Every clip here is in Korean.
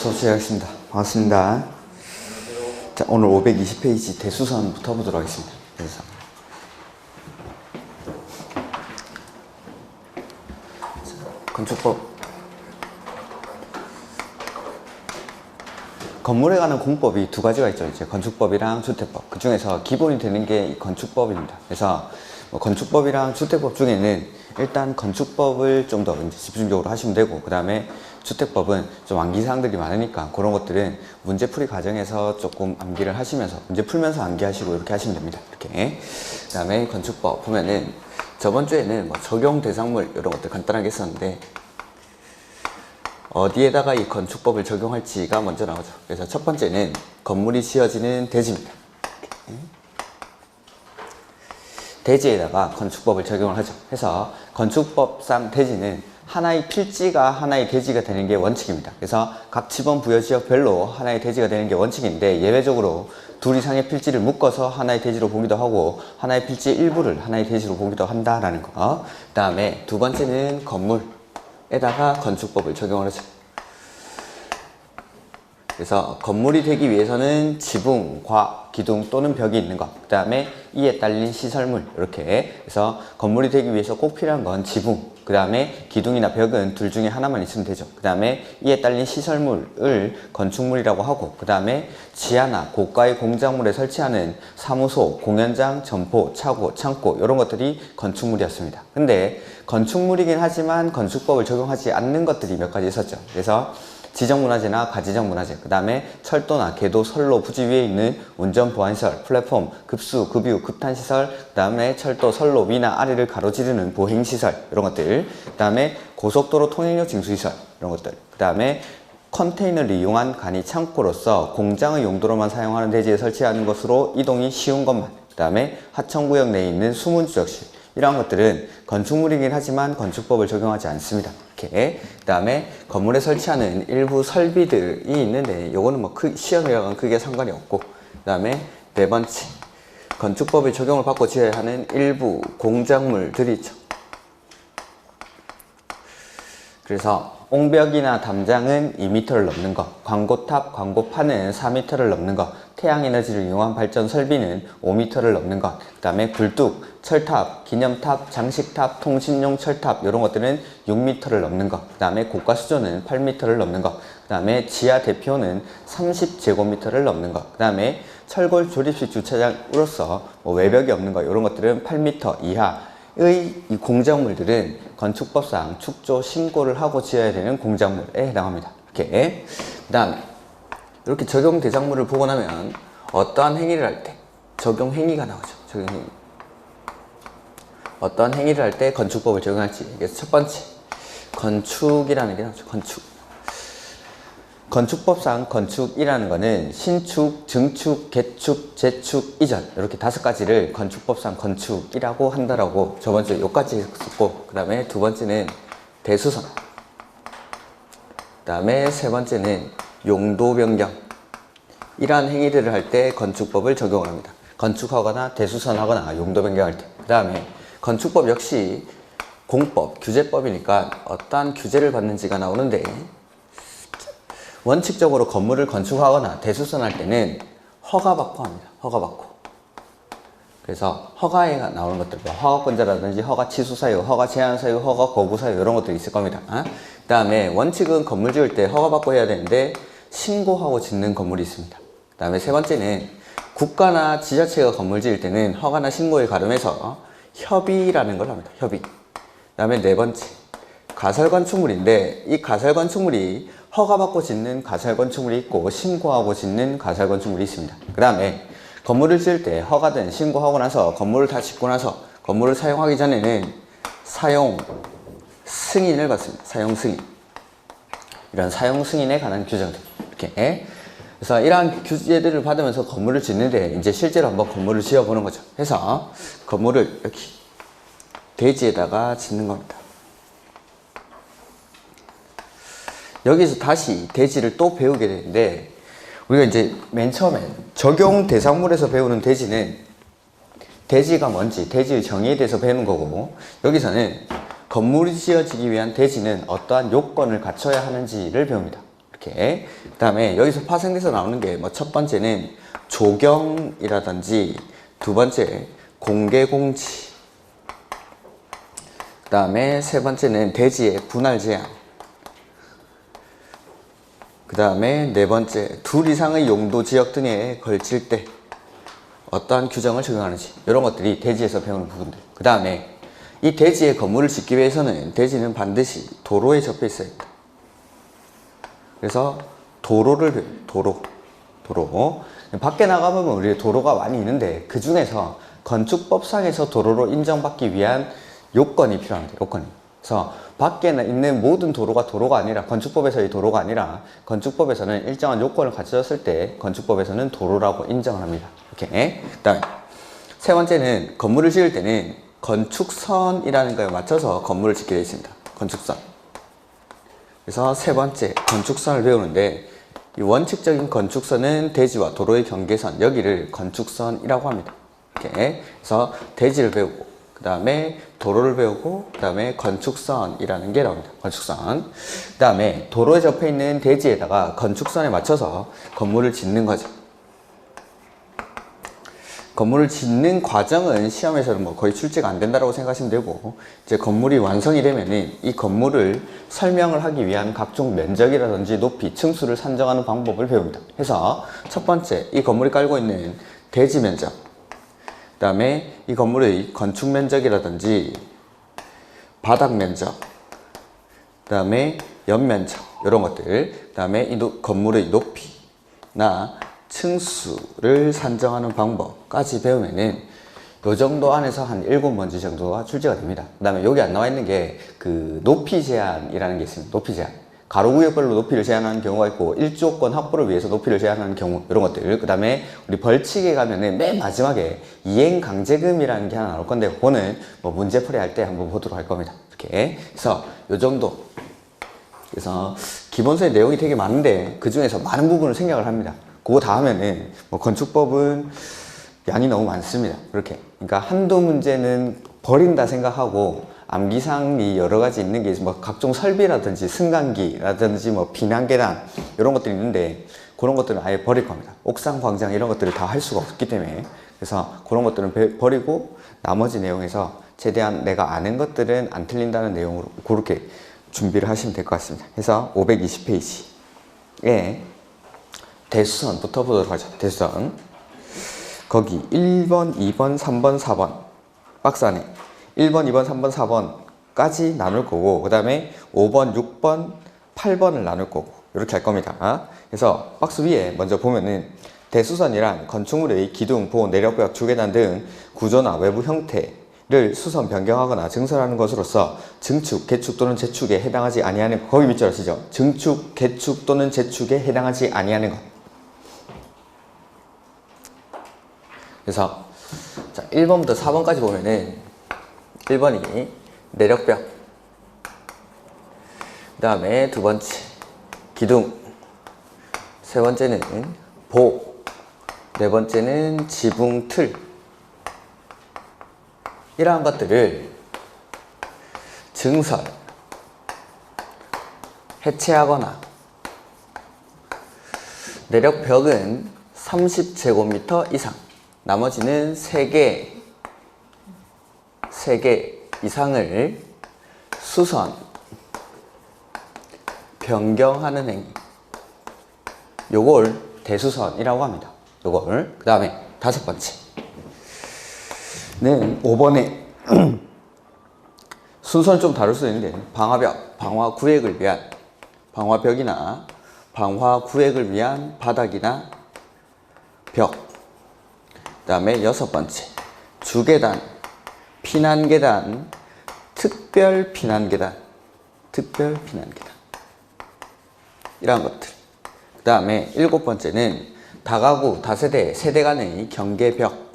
수업 시작하겠습니다. 반갑습니다. 자, 오늘 520페이지 대수선부터 보도록 하겠습니다. 대수선. 건축법. 건물에 관한 공법이 두 가지가 있죠. 이제 건축법이랑 주택법. 그 중에서 기본이 되는 게 이 건축법입니다. 그래서 건축법이랑 주택법 중에는 일단 건축법을 좀 더 이제 집중적으로 하시면 되고, 그 다음에 주택법은 좀 암기사항들이 많으니까 그런 것들은 문제풀이 과정에서 조금 암기를 하시면서 문제 풀면서 암기하시고 이렇게 하시면 됩니다. 이렇게. 그 다음에 건축법 보면은 저번 주에는 적용 대상물 이런 것들 간단하게 했었는데, 어디에다가 이 건축법을 적용할지가 먼저 나오죠. 그래서 첫 번째는 건물이 지어지는 대지입니다. 대지에다가 건축법을 적용을 하죠. 해서 건축법상 대지는 하나의 필지가 하나의 대지가 되는 게 원칙입니다. 그래서 각 지번 부여 지역별로 하나의 대지가 되는 게 원칙인데, 예외적으로 둘 이상의 필지를 묶어서 하나의 대지로 보기도 하고 하나의 필지 일부를 하나의 대지로 보기도 한다라는 거. 그 다음에 두 번째는 건물에다가 건축법을 적용을 하죠. 그래서 건물이 되기 위해서는 지붕, 과, 기둥 또는 벽이 있는 것, 그 다음에 이에 딸린 시설물, 이렇게. 그래서 건물이 되기 위해서 꼭 필요한 건 지붕, 그 다음에 기둥이나 벽은 둘 중에 하나만 있으면 되죠. 그 다음에 이에 딸린 시설물을 건축물이라고 하고, 그 다음에 지하나 고가의 공작물에 설치하는 사무소, 공연장, 점포, 차고, 창고 이런 것들이 건축물이었습니다. 근데 건축물이긴 하지만 건축법을 적용하지 않는 것들이 몇 가지 있었죠. 그래서 지정문화재나 가지정문화재, 그 다음에 철도나 궤도, 선로, 부지 위에 있는 운전 보안시설, 플랫폼, 급수, 급유, 급탄시설, 그 다음에 철도, 선로 위나 아래를 가로지르는 보행시설 이런 것들, 그 다음에 고속도로 통행료 징수시설 이런 것들, 그 다음에 컨테이너를 이용한 간이 창고로서 공장의 용도로만 사용하는 대지에 설치하는 것으로 이동이 쉬운 것만, 그 다음에 하천구역 내에 있는 숨은주적실, 이러한 것들은 건축물이긴 하지만 건축법을 적용하지 않습니다. 이렇게. 그 다음에 건물에 설치하는 일부 설비들이 있는데, 요거는 시험이랑은 크게 상관이 없고, 그 다음에 네 번째, 건축법의 적용을 받고 지어야 하는 일부 공작물들이 있죠. 그래서 옹벽이나 담장은 2m를 넘는 것, 광고탑, 광고판은 4m를 넘는 것, 태양에너지를 이용한 발전 설비는 5m를 넘는 것, 그 다음에 굴뚝, 철탑, 기념탑, 장식탑, 통신용 철탑 이런 것들은 6m를 넘는 것, 그 다음에 고가수조는 8m를 넘는 것, 그 다음에 지하 대표는 30제곱미터를 넘는 것, 그 다음에 철골 조립식 주차장으로서 외벽이 없는 것, 이런 것들은 8m 이하의 이 공작물들은 건축법상 축조 신고를 하고 지어야 되는 공작물에 해당합니다. 이렇게. 그 다음에 이렇게 적용 대상물을 보고 나면 어떠한 행위를 할 때 적용 행위가 나오죠. 적용 행위. 어떠한 행위를 할 때 건축법을 적용할지. 그래서 첫 번째, 건축이라는 게 나오죠. 건축법상 건축이라는 거는 신축, 증축, 개축, 재축, 이전 이렇게 5가지를 건축법상 건축이라고 한다라고 저번 주에 여기까지 했었고, 그 다음에 두 번째는 대수선, 그 다음에 세 번째는 용도 변경. 이러한 행위들을 할 때 건축법을 적용을 합니다. 건축하거나 대수선하거나 용도 변경할 때. 그 다음에 건축법 역시 공법, 규제법이니까 어떠한 규제를 받는지가 나오는데, 원칙적으로 건물을 건축하거나 대수선할 때는 허가받고 합니다. 허가받고. 그래서 허가에 나오는 것들, 허가권자라든지 허가 취소 사유, 허가 제한 사유, 허가 거부 사유 이런 것들이 있을 겁니다. 그 다음에 원칙은 건물 지을 때 허가받고 해야 되는데 신고하고 짓는 건물이 있습니다. 그 다음에 세 번째는 국가나 지자체가 건물 지을 때는 허가나 신고에 가름해서 협의라는 걸 합니다. 협의. 그 다음에 네 번째, 가설건축물인데 이 가설건축물이 허가받고 짓는 가설건축물이 있고 신고하고 짓는 가설건축물이 있습니다. 그 다음에 건물을 지을 때 허가든 신고하고 나서 건물을 다 짓고 나서 건물을 사용하기 전에는 사용 승인을 받습니다. 사용 승인. 이런 사용 승인에 관한 규정들. 이렇게. 그래서 이러한 규제들을 받으면서 건물을 짓는데 이제 실제로 한번 건물을 지어보는 거죠. 해서 건물을 이렇게 대지에다가 짓는 겁니다. 여기서 다시 대지를 또 배우게 되는데, 우리가 이제 맨 처음에 적용 대상물에서 배우는 대지는 대지가 뭔지, 대지의 정의에 대해서 배우는 거고, 여기서는 건물이 지어지기 위한 대지는 어떠한 요건을 갖춰야 하는지를 배웁니다. 이렇게. 이렇게. 그 다음에 여기서 파생돼서 나오는 게 뭐 첫 번째는 조경이라든지 두 번째 공개공지, 그 다음에 세 번째는 대지의 분할 제한, 그 다음에 네 번째 둘 이상의 용도 지역 등에 걸칠 때 어떠한 규정을 적용하는지, 이런 것들이 대지에서 배우는 부분들. 그 다음에 이 대지에 건물을 짓기 위해서는 대지는 반드시 도로에 접해 있어야 된다. 그래서 도로를 배워요. 도로. 밖에 나가보면 우리 도로가 많이 있는데 그 중에서 건축법상에서 도로로 인정받기 위한 요건이 필요합니다. 요건이. 그래서 밖에 있는 모든 도로가 아니라, 건축법에서의 도로가 아니라 건축법에서는 일정한 요건을 갖춰졌을 때 건축법에서는 도로라고 인정을 합니다. 이렇게. 그 다음에 세 번째는 건물을 지을 때는 건축선이라는 거에 맞춰서 건물을 짓게 되어 있습니다. 건축선. 그래서 세 번째 건축선을 배우는데, 이 원칙적인 건축선은 대지와 도로의 경계선, 여기를 건축선이라고 합니다. 이렇게. 그래서 대지를 배우고, 그 다음에 도로를 배우고, 그 다음에 건축선이라는 게 나옵니다. 건축선. 그 다음에 도로에 접해 있는 대지에다가 건축선에 맞춰서 건물을 짓는 거죠. 건물을 짓는 과정은 시험에서는 뭐 거의 출제가 안 된다고 생각하시면 되고, 이제 건물이 완성이 되면은 이 건물을 설명을 하기 위한 각종 면적이라든지 높이, 층수를 산정하는 방법을 배웁니다. 해서 첫 번째, 이 건물이 깔고 있는 대지 면적, 그 다음에 이 건물의 건축 면적이라든지 바닥 면적, 그 다음에 연면적, 이런 것들, 그 다음에 이 건물의 높이나 층수를 산정하는 방법까지 배우면은 요 정도 안에서 한 7문제 정도가 출제가 됩니다. 그 다음에 여기 안 나와 있는 게 그 높이 제한이라는 게 있습니다. 높이 제한. 가로구역별로 높이를 제한하는 경우가 있고, 일조권 확보를 위해서 높이를 제한하는 경우, 이런 것들. 그 다음에 우리 벌칙에 가면은 맨 마지막에 이행강제금이라는 게 하나 나올 건데, 그거는 뭐 문제풀이 할 때 한번 보도록 할 겁니다. 이렇게. 그래서 요 정도. 그래서 기본서의 내용이 되게 많은데 그 중에서 많은 부분을 생각을 합니다. 그거 다 하면은 뭐 건축법은 양이 너무 많습니다. 그렇게. 그러니까 한두 문제는 버린다 생각하고 암기사항이 여러 가지 있는 게 뭐 각종 설비라든지 승강기라든지 뭐 비난계단 이런 것들이 있는데, 그런 것들은 아예 버릴 겁니다. 옥상 광장 이런 것들을 다 할 수가 없기 때문에. 그래서 그런 것들은 버리고 나머지 내용에서 최대한 내가 아는 것들은 안 틀린다는 내용으로 그렇게 준비를 하시면 될 것 같습니다. 그래서 520페이지에 대수선부터 보도록 하죠. 대수선. 거기 1번, 2번, 3번, 4번 박스 안에 1번, 2번, 3번, 4번까지 나눌 거고, 그 다음에 5번, 6번, 8번을 나눌 거고, 이렇게 할 겁니다. 그래서 박스 위에 먼저 보면은 대수선이란 건축물의 기둥, 보호, 내력벽, 주계단 등 구조나 외부 형태를 수선 변경하거나 증설하는 것으로서 증축, 개축 또는 재축에 해당하지 아니하는 것. 거기 밑줄 아시죠? 증축, 개축 또는 재축에 해당하지 아니하는 것. 그래서 자, 1번부터 4번까지 보면은 1번이 내력벽, 그 다음에 두 번째 기둥, 세 번째는 보, 네 번째는 지붕 틀, 이러한 것들을 증설, 해체하거나, 내력벽은 30제곱미터 이상, 나머지는 3개 이상을 수선, 변경하는 행위, 요걸 대수선이라고 합니다. 요걸. 그 다음에 다섯 번째는 5번에 순서는 좀 다를 수도 있는데, 방화벽, 방화구획을 위한 방화벽이나 방화구획을 위한 바닥이나 벽. 그 다음에 여섯 번째 주계단, 피난계단, 특별 피난계단 이러한 것들. 그 다음에 일곱 번째는 다가구, 다세대, 세대 간의 경계벽.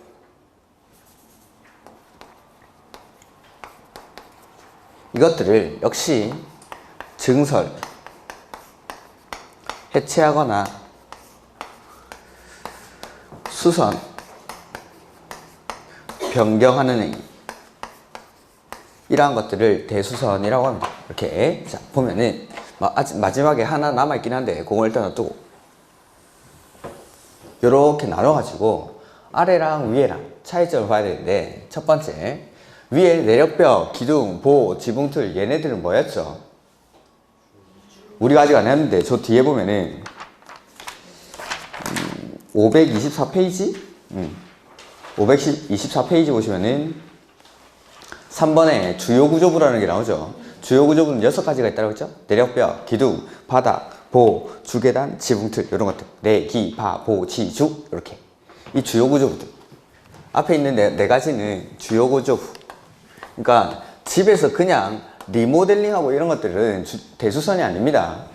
이것들을 역시 증설, 해체하거나 수선, 변경하는 행위, 이러한 것들을 대수선이라고 합니다. 이렇게 자 보면은 아직 마지막에 하나 남아있긴 한데 그걸 일단 놔두고 이렇게 나눠가지고 아래랑 위에랑 차이점을 봐야 되는데, 첫 번째, 위에 내력벽, 기둥, 보, 지붕틀, 얘네들은 뭐였죠? 우리가 아직 안 했는데 저 뒤에 보면은 524페이지? 524페이지 보시면은 3번에 주요 구조부라는 게 나오죠. 주요 구조부는 6가지가 있다고 했죠. 내력벽, 기둥, 바닥, 보, 주계단, 지붕틀, 이런 것들. 내, 기, 바, 보, 지, 주, 이렇게. 이 주요 구조부들. 앞에 있는 네 가지는 주요 구조부. 그러니까 집에서 그냥 리모델링하고 이런 것들은 대수선이 아닙니다.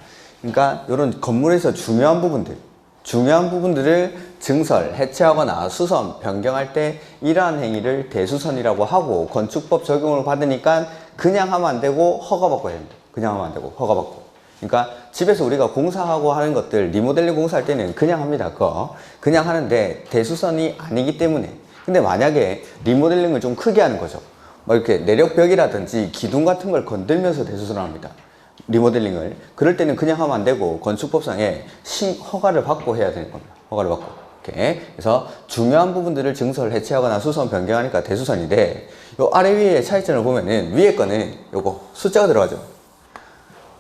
그러니까 이런 건물에서 중요한 부분들을 증설, 해체하거나 수선, 변경할 때 이러한 행위를 대수선이라고 하고, 건축법 적용을 받으니까 그냥 하면 안 되고 허가받고 해야 됩니다. 그냥 하면 안 되고 허가받고. 그러니까 집에서 우리가 공사하고 하는 것들, 리모델링 공사할 때는 그냥 합니다. 그거 그냥 하는데 대수선이 아니기 때문에. 근데 만약에 리모델링을 좀 크게 하는 거죠. 뭐 이렇게 내력벽이라든지 기둥 같은 걸 건들면서 대수선을 합니다. 리모델링을. 그럴 때는 그냥 하면 안 되고 건축법상에 허가를 받고 해야 되는 겁니다. 허가를 받고. 이렇게. 그래서 중요한 부분들을 증설, 해체하거나 수선, 변경하니까 대수선인데, 요 아래 위에 차이점을 보면은 위에 거는 요거 숫자가 들어가죠.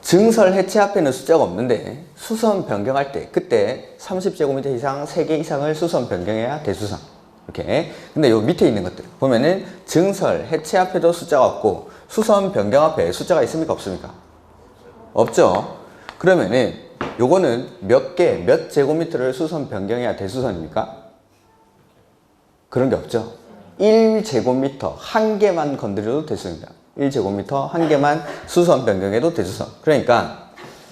증설, 해체 앞에는 숫자가 없는데 수선, 변경할 때 그때 30제곱미터 이상 3개 이상을 수선, 변경해야 대수선. 이렇게. 근데 요 밑에 있는 것들 보면은 증설, 해체 앞에도 숫자가 없고 수선, 변경 앞에 숫자가 있습니까? 없습니까? 없죠. 그러면은 요거는 몇 제곱미터를 수선, 변경해야 대수선입니까? 그런 게 없죠. 1제곱미터 한 개만 건드려도 대수선입니다. 1제곱미터 한 개만 수선, 변경해도 대수선. 그러니까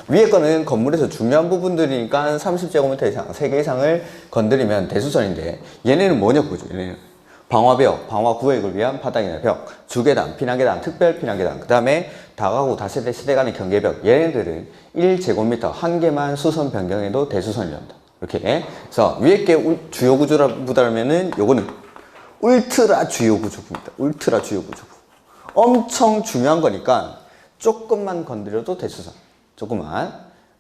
위에 거는 건물에서 중요한 부분들이니까 30제곱미터 이상 3개 이상을 건드리면 대수선인데, 얘네는 뭐냐고 보죠. 얘네는 방화벽, 방화 구획을 위한 바닥이나 벽, 주계단, 피난계단, 특별 피난계단, 그 다음에 다가구 다세대 시대 간의 경계벽, 얘네들은 1제곱미터 한 개만 수선, 변경해도 대수선이랍니다. 이렇게. 그래서 위에 게 주요 구조부다면은 요거는 울트라 주요 구조부입니다. 울트라 주요 구조부. 엄청 중요한 거니까 조금만 건드려도 대수선. 조금만.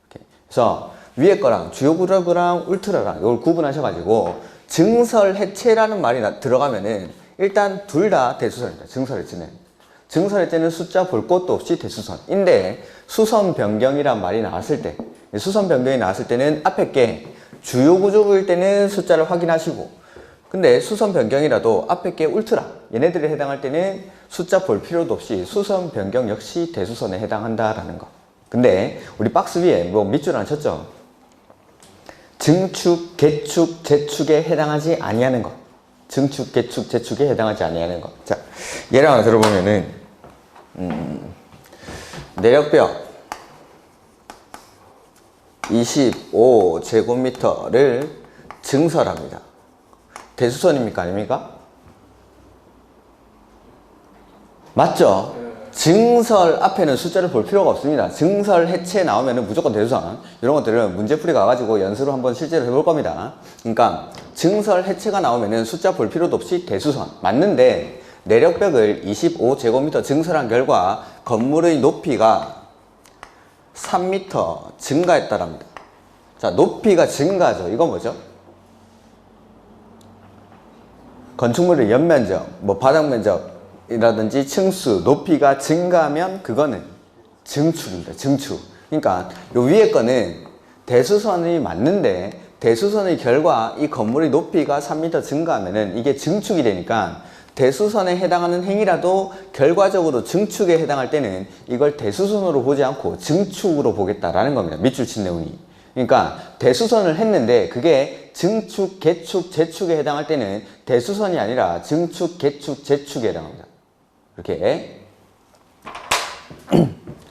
이렇게. 그래서 위에 거랑 주요 구조부랑 울트라랑 이걸 구분하셔가지고 증설, 해체라는 말이 들어가면은 일단 둘 다 대수선입니다. 증설, 해체는. 증설, 해체는 숫자 볼 것도 없이 대수선인데, 수선, 변경이란 말이 나왔을 때, 수선, 변경이 나왔을 때는 앞에 게 주요 구조부일 때는 숫자를 확인하시고, 근데 수선, 변경이라도 앞에 게 울트라, 얘네들에 해당할 때는 숫자 볼 필요도 없이 수선, 변경 역시 대수선에 해당한다라는 거. 근데 우리 박스 위에 뭐 밑줄 안 쳤죠? 증축, 개축, 재축에 해당하지 아니하는 것. 증축, 개축, 재축에 해당하지 아니하는 것. 자, 예를 하나 들어보면은 내력벽 25제곱미터를 증설합니다. 대수선입니까? 아닙니까? 맞죠? 증설 앞에는 숫자를 볼 필요가 없습니다. 증설, 해체 나오면 무조건 대수선. 이런 것들은 문제풀이 가가지고 연습을 한번 실제로 해볼 겁니다. 그러니까 증설, 해체가 나오면 숫자 볼 필요도 없이 대수선. 맞는데 내력벽을 25제곱미터 증설한 결과 건물의 높이가 3m 증가했다랍니다. 자, 높이가 증가죠. 이건 뭐죠? 건축물의 연면적, 뭐 바닥면적이라든지 층수, 높이가 증가하면 그거는 증축입니다. 증축. 그러니까 요 위에 거는 대수선이 맞는데 대수선의 결과 이 건물의 높이가 3m 증가하면은 이게 증축이 되니까 대수선에 해당하는 행위라도 결과적으로 증축에 해당할 때는 이걸 대수선으로 보지 않고 증축으로 보겠다라는 겁니다. 밑줄 친 내용이. 그러니까 대수선을 했는데 그게 증축, 개축, 재축에 해당할 때는 대수선이 아니라 증축, 개축, 재축에 해당합니다. 이렇게.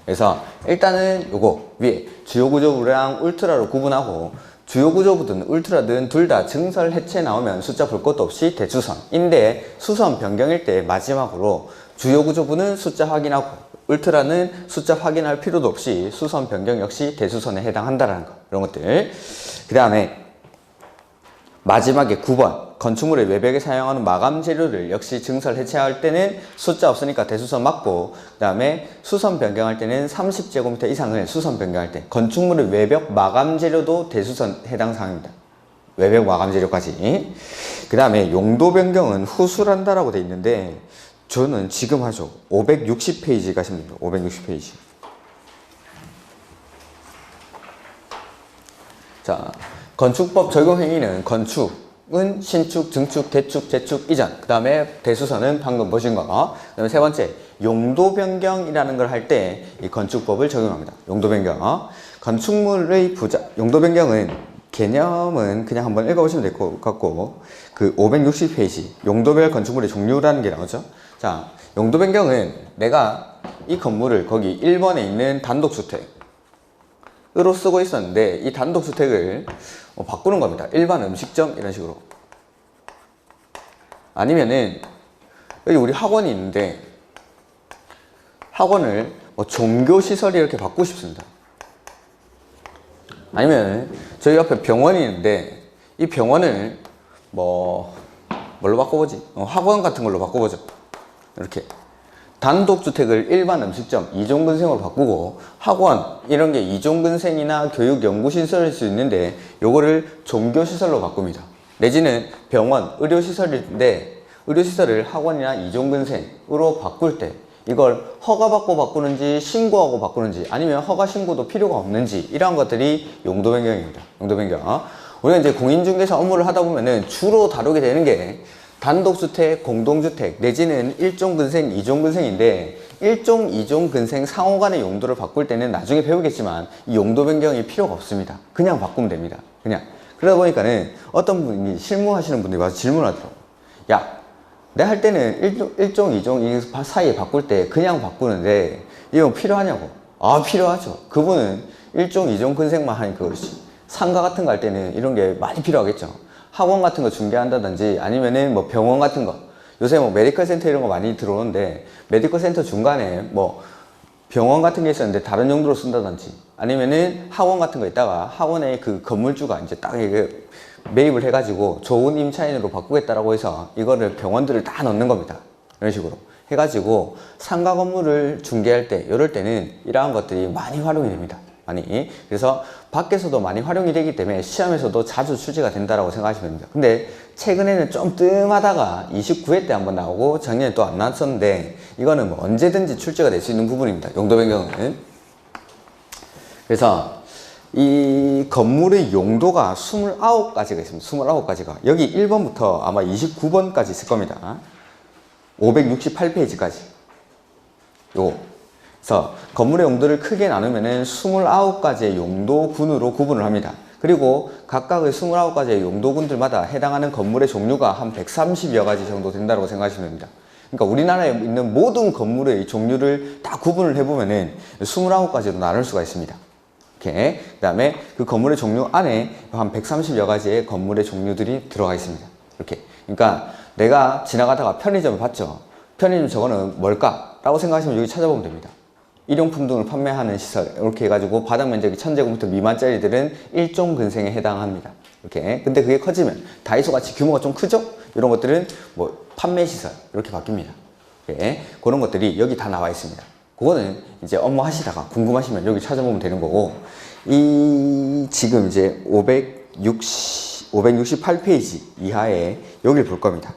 그래서 일단은 요거 위에 주요 구조부랑 울트라로 구분하고, 주요 구조부든 울트라든 둘 다 증설, 해체 나오면 숫자 볼 것도 없이 대수선인데, 수선, 변경일 때 마지막으로 주요 구조부는 숫자 확인하고 울트라는 숫자 확인할 필요도 없이 수선, 변경 역시 대수선에 해당한다라는 거. 이런 것들. 그 다음에 마지막에 9번 건축물의 외벽에 사용하는 마감 재료를 역시 증설 해체할 때는 숫자 없으니까 대수선 맞고, 그 다음에 수선 변경할 때는 30제곱미터 이상을 수선 변경할 때 건축물의 외벽 마감 재료도 대수선 해당 사항입니다. 외벽 마감 재료까지. 그 다음에 용도 변경은 후술한다라고 돼 있는데 저는 지금 하죠. 560페이지 가시면 됩니다. 560페이지. 자, 건축법 적용 행위는 건축은 신축, 증축, 대축, 재축 이전. 그 다음에 대수선은 방금 보신 거. 그 다음에 세 번째, 용도 변경이라는 걸 할 때 이 건축법을 적용합니다. 용도 변경. 건축물의 용도 변경은 개념은 그냥 한번 읽어보시면 될 것 같고, 그 560페이지, 용도별 건축물의 종류라는 게 나오죠. 자, 용도 변경은 내가 이 건물을 거기 1번에 있는 단독주택, 으로 쓰고 있었는데 이 단독주택을 바꾸는 겁니다. 일반 음식점 이런 식으로. 아니면은 여기 우리 학원이 있는데 학원을 종교시설 이렇게 바꾸고 싶습니다. 아니면 저희 옆에 병원이 있는데 이 병원을 뭘로 바꿔보지? 학원 같은 걸로 바꿔보죠. 이렇게 단독주택을 일반 음식점, 이종근생으로 바꾸고 학원 이런 게 이종근생이나 교육연구시설일 수 있는데 요거를 종교시설로 바꿉니다. 내지는 병원, 의료시설인데 의료시설을 학원이나 이종근생으로 바꿀 때 이걸 허가받고 바꾸는지 신고하고 바꾸는지 아니면 허가 신고도 필요가 없는지 이러한 것들이 용도 변경입니다. 용도 변경. 우리가 이제 공인중개사 업무를 하다 보면은 주로 다루게 되는 게 단독주택, 공동주택 내지는 1종 근생, 2종 근생인데 1종, 2종 근생 상호 간의 용도를 바꿀 때는 나중에 배우겠지만 이 용도 변경이 필요가 없습니다. 그냥 바꾸면 됩니다. 그냥. 그러다 보니까는 어떤 분이 실무하시는 분들이 와서 질문하더라고요. 야, 내가 할 때는 1종, 2종 이 사이에 바꿀 때 그냥 바꾸는데 이거 필요하냐고. 아, 필요하죠. 그분은 1종, 2종 근생만 하니까 그렇지. 상가 같은 거 할 때는 이런 게 많이 필요하겠죠. 학원 같은 거 중개한다든지 아니면은 병원 같은 거 요새 메디컬 센터 이런 거 많이 들어오는데 메디컬 센터 중간에 병원 같은 게 있었는데 다른 용도로 쓴다든지 아니면은 학원 같은 거 있다가 학원의 그 건물주가 이제 딱 이게 매입을 해가지고 좋은 임차인으로 바꾸겠다라고 해서 이거를 병원들을 다 넣는 겁니다. 이런 식으로 해가지고 상가 건물을 중개할 때 이럴 때는 이러한 것들이 많이 활용이 됩니다. 많이. 그래서 밖에서도 많이 활용이 되기 때문에 시험에서도 자주 출제가 된다라고 생각하시면 됩니다. 근데 최근에는 좀 뜸하다가 29회 때 한번 나오고 작년에 또 안 나왔었는데 이거는 언제든지 출제가 될 수 있는 부분입니다. 용도 변경은. 그래서 이 건물의 용도가 29가지가 있습니다. 29가지가. 여기 1번부터 아마 29번까지 있을 겁니다. 568페이지까지. 요거. 그래서 건물의 용도를 크게 나누면은 29가지의 용도군으로 구분을 합니다. 그리고 각각의 29가지의 용도군들마다 해당하는 건물의 종류가 한 130여 가지 정도 된다고 생각하시면 됩니다. 그러니까 우리나라에 있는 모든 건물의 종류를 다 구분을 해보면은 29가지로 나눌 수가 있습니다. 이렇게. 그 다음에 그 건물의 종류 안에 한 130여 가지의 건물의 종류들이 들어가 있습니다. 이렇게. 그러니까 내가 지나가다가 편의점을 봤죠. 편의점 저거는 뭘까? 라고 생각하시면 여기 찾아보면 됩니다. 일용품 등을 판매하는 시설 이렇게 해가지고 바닥 면적이 1000제곱미터 미만짜리들은 1종 근생에 해당합니다. 이렇게. 근데 그게 커지면 다이소 같이 규모가 좀 크죠? 이런 것들은 판매 시설 이렇게 바뀝니다. 이렇게. 그런 것들이 여기 다 나와 있습니다. 그거는 이제 업무 하시다가 궁금하시면 여기 찾아보면 되는 거고 이 지금 이제 568페이지 이하에 여기를 볼 겁니다.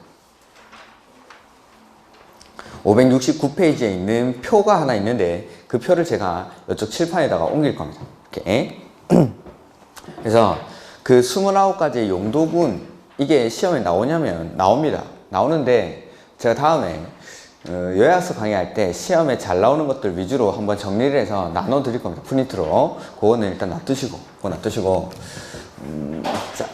569페이지에 있는 표가 하나 있는데 그 표를 제가 이쪽 칠판에다가 옮길 겁니다. 이렇게. 그래서 그 29가지의 용도군 이게 시험에 나오냐면 나옵니다. 나오는데 제가 다음에 요약서 강의할 때 시험에 잘 나오는 것들 위주로 한번 정리를 해서 나눠 드릴 겁니다. 프린트로. 그거는 일단 놔두시고 자,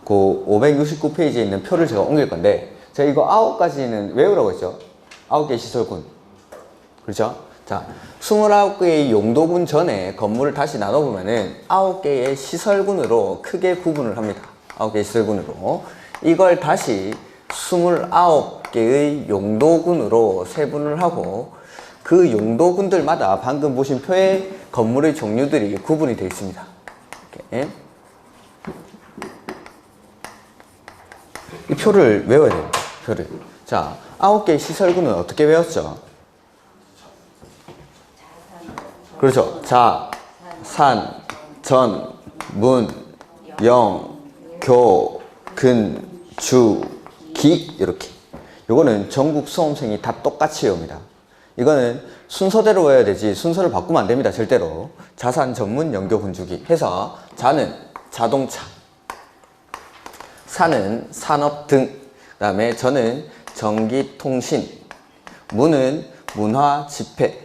그 569페이지에 있는 표를 제가 옮길 건데 제가 이거 9가지는 외우라고 했죠. 9개의 시설군. 그렇죠? 자, 29개의 용도군 전에 건물을 다시 나눠보면은 9개의 시설군으로 크게 구분을 합니다. 9개의 시설군으로. 이걸 다시 29개의 용도군으로 세분을 하고 그 용도군들마다 방금 보신 표에 건물의 종류들이 구분이 되어 있습니다. 이렇게. 이 표를 외워야 됩니다. 표를. 자, 9개의 시설군은 어떻게 외웠죠? 그렇죠. 자, 산, 전, 문, 영, 교, 근, 주, 기 이렇게. 요거는 전국 수험생이 다 똑같이 외웁니다. 이거는 순서대로 외워야 되지 순서를 바꾸면 안 됩니다. 절대로. 자산, 전문, 영교, 근주기 해서 자는 자동차, 산은 산업 등, 그 다음에 전은 전기, 통신, 문은 문화, 집회,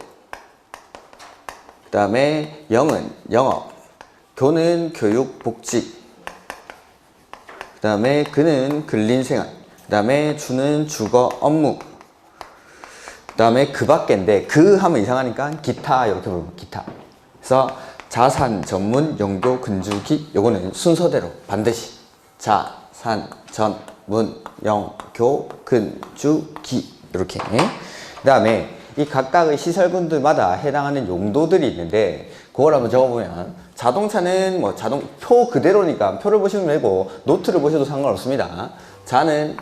그 다음에 영은 영업, 교는 교육, 복지, 그 다음에 근은 근린생활, 그 다음에 주는 주거, 업무, 그 다음에 그 밖인데 그 하면 이상하니까 기타 이렇게 부르면 기타. 그래서 자산, 전문, 영교, 근주기 요거는 순서대로 반드시 자, 산, 전, 문, 영, 교, 근, 주, 기 이렇게. 그 다음에 이 각각의 시설군들마다 해당하는 용도들이 있는데 그걸 한번 적어보면 자동차는 뭐 표 그대로니까 표를 보시면 되고 노트를 보셔도 상관없습니다. 자는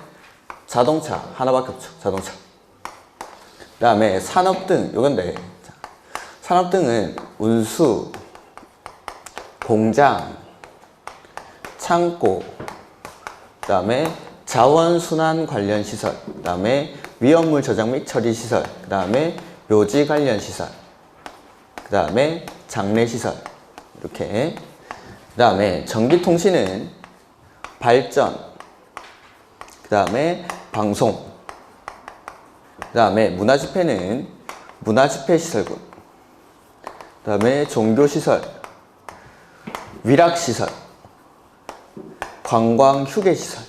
자동차 하나밖에 없죠. 자동차. 그 다음에 산업등 요건데 산업등은 운수, 공장, 창고, 그 다음에 자원순환 관련 시설, 그 다음에 위험물 저장 및 처리 시설, 그 다음에 묘지 관련 시설, 그 다음에 장례시설 이렇게. 그 다음에 전기통신은 발전, 그 다음에 방송, 그 다음에 문화집회는 문화집회시설군, 그 다음에 종교시설, 위락시설, 관광휴게시설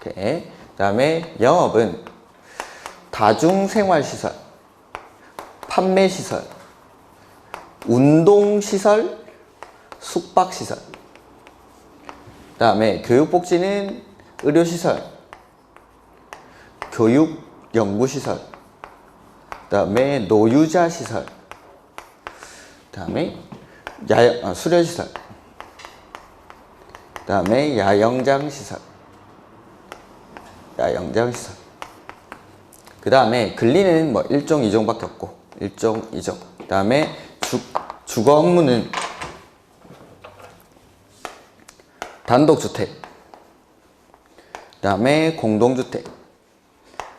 이렇게. 그 다음에 영업은 다중생활시설, 판매시설, 운동시설, 숙박시설. 그 다음에 교육복지는 의료시설, 교육연구시설, 그 다음에 노유자시설, 그 다음에 수련시설, 그 다음에 야영장시설, 그 다음에 근리는 뭐 1종, 2종 밖에 없고 1종, 2종. 그 다음에 주거 업무는 단독주택, 그 다음에 공동주택,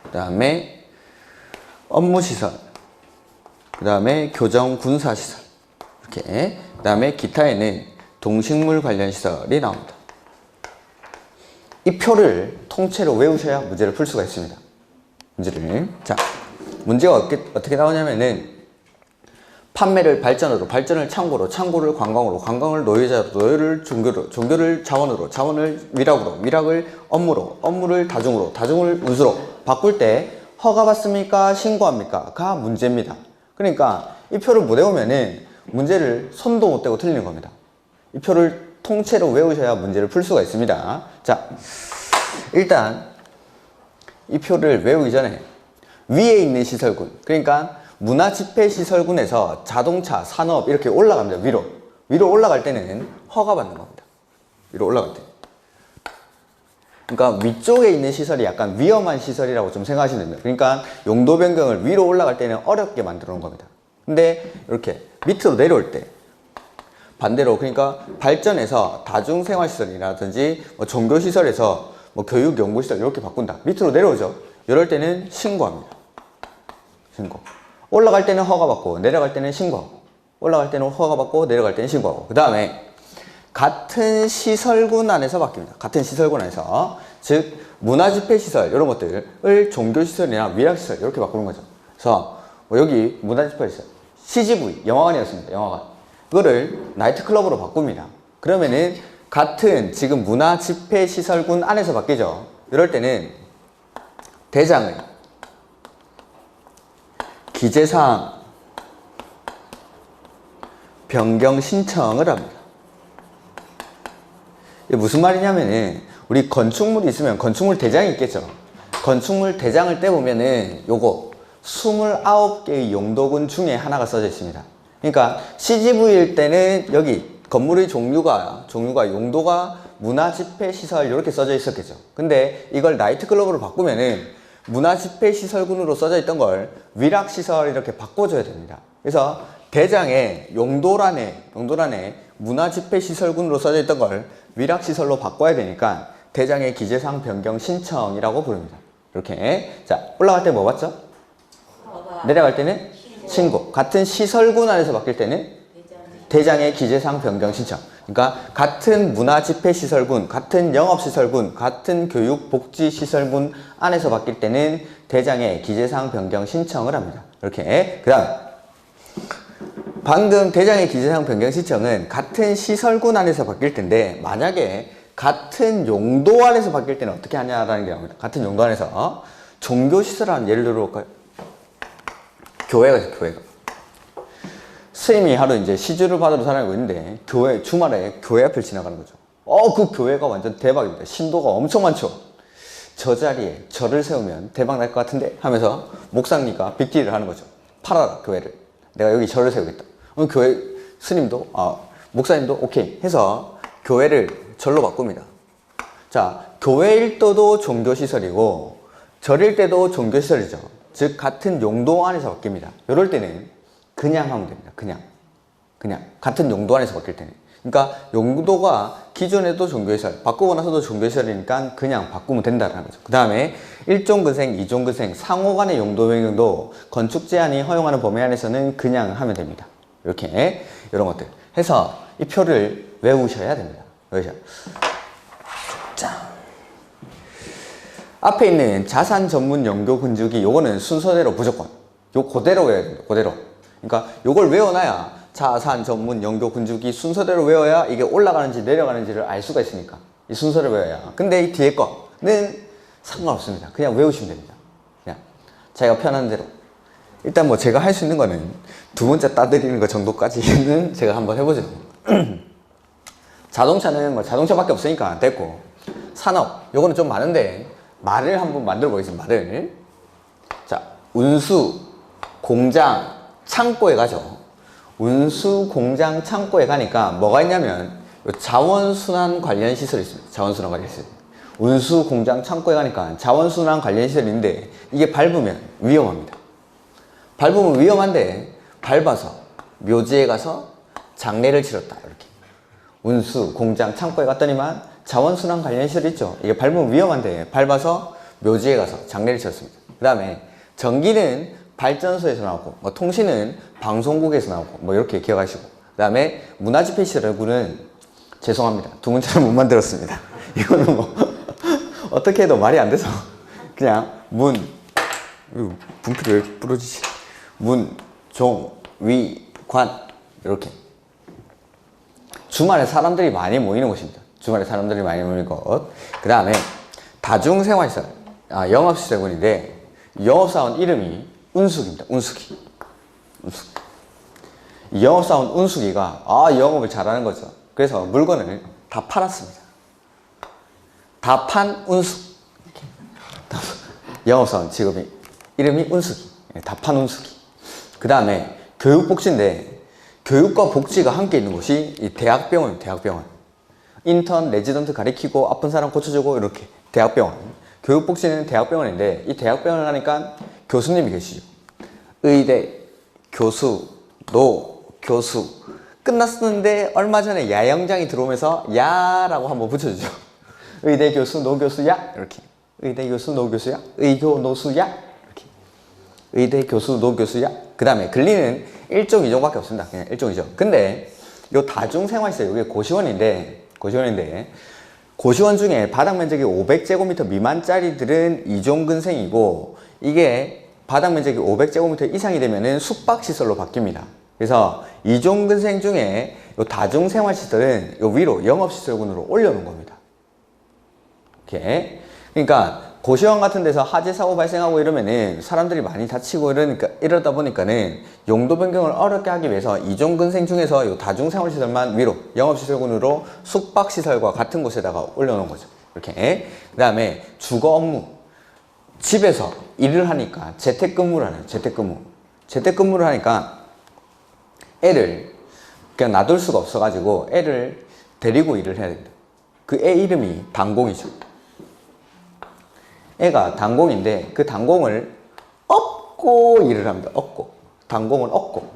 그 다음에 업무시설, 그 다음에 교정군사시설 이렇게. 그 다음에 기타에는 동식물 관련 시설이 나옵니다. 이 표를 통째로 외우셔야 문제를 풀 수가 있습니다. 자, 문제가 어떻게 나오냐면은 판매를 발전으로, 발전을 창고로, 창고를 관광으로, 관광을 노예자로, 노예를 종교로, 종교를 자원으로, 자원을 위락으로, 위락을 업무로, 업무를 다중으로, 다중을 운수로 바꿀 때 허가받습니까? 신고합니까? 가 문제입니다. 그러니까 이 표를 못 외우면은 문제를 손도 못 대고 틀리는 겁니다. 이 표를 통째로 외우셔야 문제를 풀 수가 있습니다. 자, 일단 이 표를 외우기 전에 위에 있는 시설군, 그러니까 문화집회시설군에서 자동차, 산업 이렇게 올라갑니다. 위로 올라갈 때는 허가받는 겁니다. 위로 올라갈 때. 그러니까 위쪽에 있는 시설이 약간 위험한 시설이라고 좀 생각하시면 됩니다. 그러니까 용도 변경을 위로 올라갈 때는 어렵게 만들어 놓은 겁니다. 근데 이렇게 밑으로 내려올 때 반대로, 그러니까 발전해서 다중생활시설이라든지 뭐 종교시설에서 뭐 교육연구시설 이렇게 바꾼다. 밑으로 내려오죠. 이럴 때는 신고합니다. 신고. 올라갈 때는 허가받고 내려갈 때는 신고하고, 올라갈 때는 허가받고 내려갈 때는 신고하고. 그 다음에 같은 시설군 안에서 바뀝니다. 같은 시설군 안에서. 즉 문화집회시설 이런 것들을 종교시설이나 위락시설 이렇게 바꾸는 거죠. 그래서 뭐 여기 문화집회시설 CGV 영화관이었습니다. 영화관. 이거를 나이트클럽으로 바꿉니다. 그러면은 같은 지금 문화집회시설군 안에서 바뀌죠. 이럴 때는 대장의 기재사항 변경 신청을 합니다. 이게 무슨 말이냐면은 우리 건축물이 있으면 건축물 대장이 있겠죠. 건축물 대장을 떼보면은 요거 29개의 용도군 중에 하나가 써져 있습니다. 그러니까 CGV일 때는 여기 건물의 종류가 용도가 문화집회시설 이렇게 써져 있었겠죠. 근데 이걸 나이트클럽으로 바꾸면은 문화집회시설군으로 써져 있던 걸 위락시설 이렇게 바꿔줘야 됩니다. 그래서 대장의 용도란에 문화집회시설군으로 써져 있던 걸 위락시설로 바꿔야 되니까 대장의 기재사항 변경 신청이라고 부릅니다. 이렇게. 자, 올라갈 때 뭐 봤죠? 내려갈 때는 신고. 같은 시설군 안에서 바뀔 때는 대장의 기재사항 변경 신청. 그러니까 같은 문화집회시설군, 같은 영업시설군, 같은 교육복지시설군 안에서 바뀔 때는 대장의 기재사항 변경 신청을 합니다. 이렇게. 그 다음 방금 대장의 기재사항 변경 신청은 같은 시설군 안에서 바뀔 텐데 만약에 같은 용도 안에서 바뀔 때는 어떻게 하냐라는 게 나옵니다. 같은 용도 안에서 종교시설이라는 예를 들어볼까요? 교회가 스님이 하루 이제 시주를 받으러 다니고 있는데 주말에 교회 앞을 지나가는 거죠. 그 교회가 완전 대박입니다. 신도가 엄청 많죠. 저 자리에 절을 세우면 대박 날 것 같은데 하면서 목사님과 빅딜을 하는 거죠. 팔아라 교회를. 내가 여기 절을 세우겠다. 교회 스님도 목사님도 오케이 해서 교회를 절로 바꿉니다. 자, 교회일 때도 종교시설이고 절일 때도 종교시설이죠. 즉 같은 용도 안에서 바뀝니다. 이럴 때는 그냥 하면 됩니다. 그냥 같은 용도 안에서 바뀔 때는. 그러니까 용도가 기존에도 종교시설, 바꾸고 나서도 종교시설이니까 그냥 바꾸면 된다는 거죠. 그 다음에 1종근생, 2종근생 상호 간의 용도 변경도 건축 제한이 허용하는 범위 안에서는 그냥 하면 됩니다. 이렇게 이런 것들 해서 이 표를 외우셔야 됩니다. 자, 앞에 있는 자산 전문 연교 군주기 요거는 순서대로 무조건 요 그대로 외워야 됩니다. 그대로. 그러니까 요걸 외워놔야 자산 전문 연교 군주기 순서대로 외워야 이게 올라가는지 내려가는지를 알 수가 있으니까 이 순서를 외워야. 근데 이 뒤에 거는 상관없습니다. 그냥 외우시면 됩니다. 그냥 자기가 편한 대로. 일단 뭐 제가 할 수 있는 거는 두 문자 따드리는 거 정도까지는 제가 한번 해보죠. 자동차는 뭐 자동차밖에 없으니까 됐고, 산업 요거는 좀 많은데 말을 한번 만들어 보겠습니다. 말을. 자, 운수, 공장, 창고에 가죠. 운수, 공장, 창고에 가니까 뭐가 있냐면 자원순환 관련 시설이 있습니다. 자원순환 관련 시설. 운수, 공장, 창고에 가니까 자원순환 관련 시설인데 이게 밟으면 위험합니다. 밟으면 위험한데 밟아서 묘지에 가서 장례를 치렀다. 이렇게. 운수, 공장, 창고에 갔더니만 자원순환 관련 시설이 있죠. 이게 밟으면 위험한데 밟아서 묘지에 가서 장례를 치렀습니다. 그 다음에 전기는 발전소에서 나오고, 뭐 통신은 방송국에서 나오고, 뭐 이렇게 기억하시고. 그 다음에 문화집회시설구는 죄송합니다. 두 문자를 못 만들었습니다. 이거는 뭐 어떻게 해도 말이 안 돼서 그냥 분필이 왜 부러지지? 문, 종, 위, 관 이렇게. 주말에 사람들이 많이 모이는 곳입니다. 주말에 사람들이 많이 모이는 곳. 그 다음에 다중생활시설, 영업시설군인데 영업사원 이름이 운숙입니다. 운숙이. 영업사원 운숙이가 영업을 잘하는 거죠. 그래서 물건을 다 팔았습니다. 다 판 운숙. 영업사원 직업이 이름이 운숙이. 다 판 운숙이. 그 다음에 교육복지인데 교육과 복지가 함께 있는 곳이 이 대학병원입니다. 대학병원. 인턴, 레지던트 가리키고 아픈 사람 고쳐주고 이렇게 대학병원. 교육복지는 대학병원인데 이 대학병원을 가니까 교수님이 계시죠. 의대, 교수, 교수. 끝났었는데 얼마 전에 야영장이 들어오면서 야라고 한번 붙여주죠. 의대 교수, 교수야 이렇게. 의대 교수, 교수야. 의교, 노수야 이렇게. 의대 교수, 교수야. 그 다음에 근리는 1종, 2종밖에 없습니다. 그냥 1종, 2종. 근데 요 다중생활시설, 이게 고시원인데 고시원 중에 바닥 면적이 500제곱미터 미만짜리들은 2종근생이고 이게 바닥 면적이 500제곱미터 이상이 되면은 숙박시설로 바뀝니다. 그래서 2종근생 중에 요 다중생활시설은 요 위로 영업시설군으로 올려놓은 겁니다. 이렇게. 그러니까 고시원 같은 데서 화재 사고 발생하고 이러면은 사람들이 많이 다치고 이러다 보니까는 용도 변경을 어렵게 하기 위해서 2종근생 중에서 요 다중생활시설만 위로 영업시설군으로 숙박시설과 같은 곳에다가 올려놓은 거죠. 이렇게. 그 다음에 주거 업무. 집에서 일을 하니까 재택근무를 하네요. 재택근무를 하니까 애를 그냥 놔둘 수가 없어가지고 애를 데리고 일을 해야 됩니다. 그 애 이름이 단공이죠. 애가 단공인데 그 단공을 업고 일을 합니다. 업고. 단공을 업고.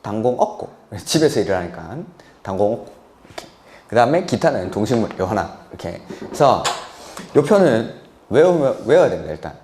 단공 업고. 집에서 일을 하니까 단공 업고. 이렇게. 그 다음에 기타는 동식물, 요 하나. 이렇게. 그래서 요 표는 외워야 됩니다, 일단.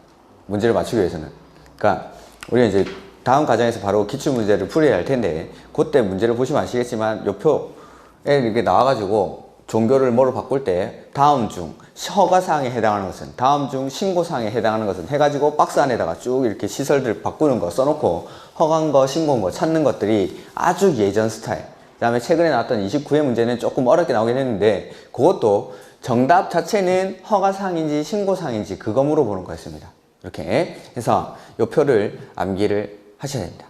문제를 맞추기 위해서는. 그러니까 우리는 이제 다음 과정에서 바로 기출문제를 풀어야 할 텐데, 그때 문제를 보시면 아시겠지만, 요 표에 이렇게 나와가지고, 종교를 뭐로 바꿀 때, 다음 중 허가사항에 해당하는 것은, 다음 중 신고사항에 해당하는 것은 해가지고 박스 안에다가 쭉 이렇게 시설들 바꾸는 거 써놓고, 허가한 거, 신고한 거 찾는 것들이 아주 예전 스타일. 그 다음에 최근에 나왔던 29회 문제는 조금 어렵게 나오긴 했는데, 그것도 정답 자체는 허가사항인지 신고사항인지 그거 물어보는 거였습니다. 이렇게 해서 요 표를 암기를 하셔야 됩니다.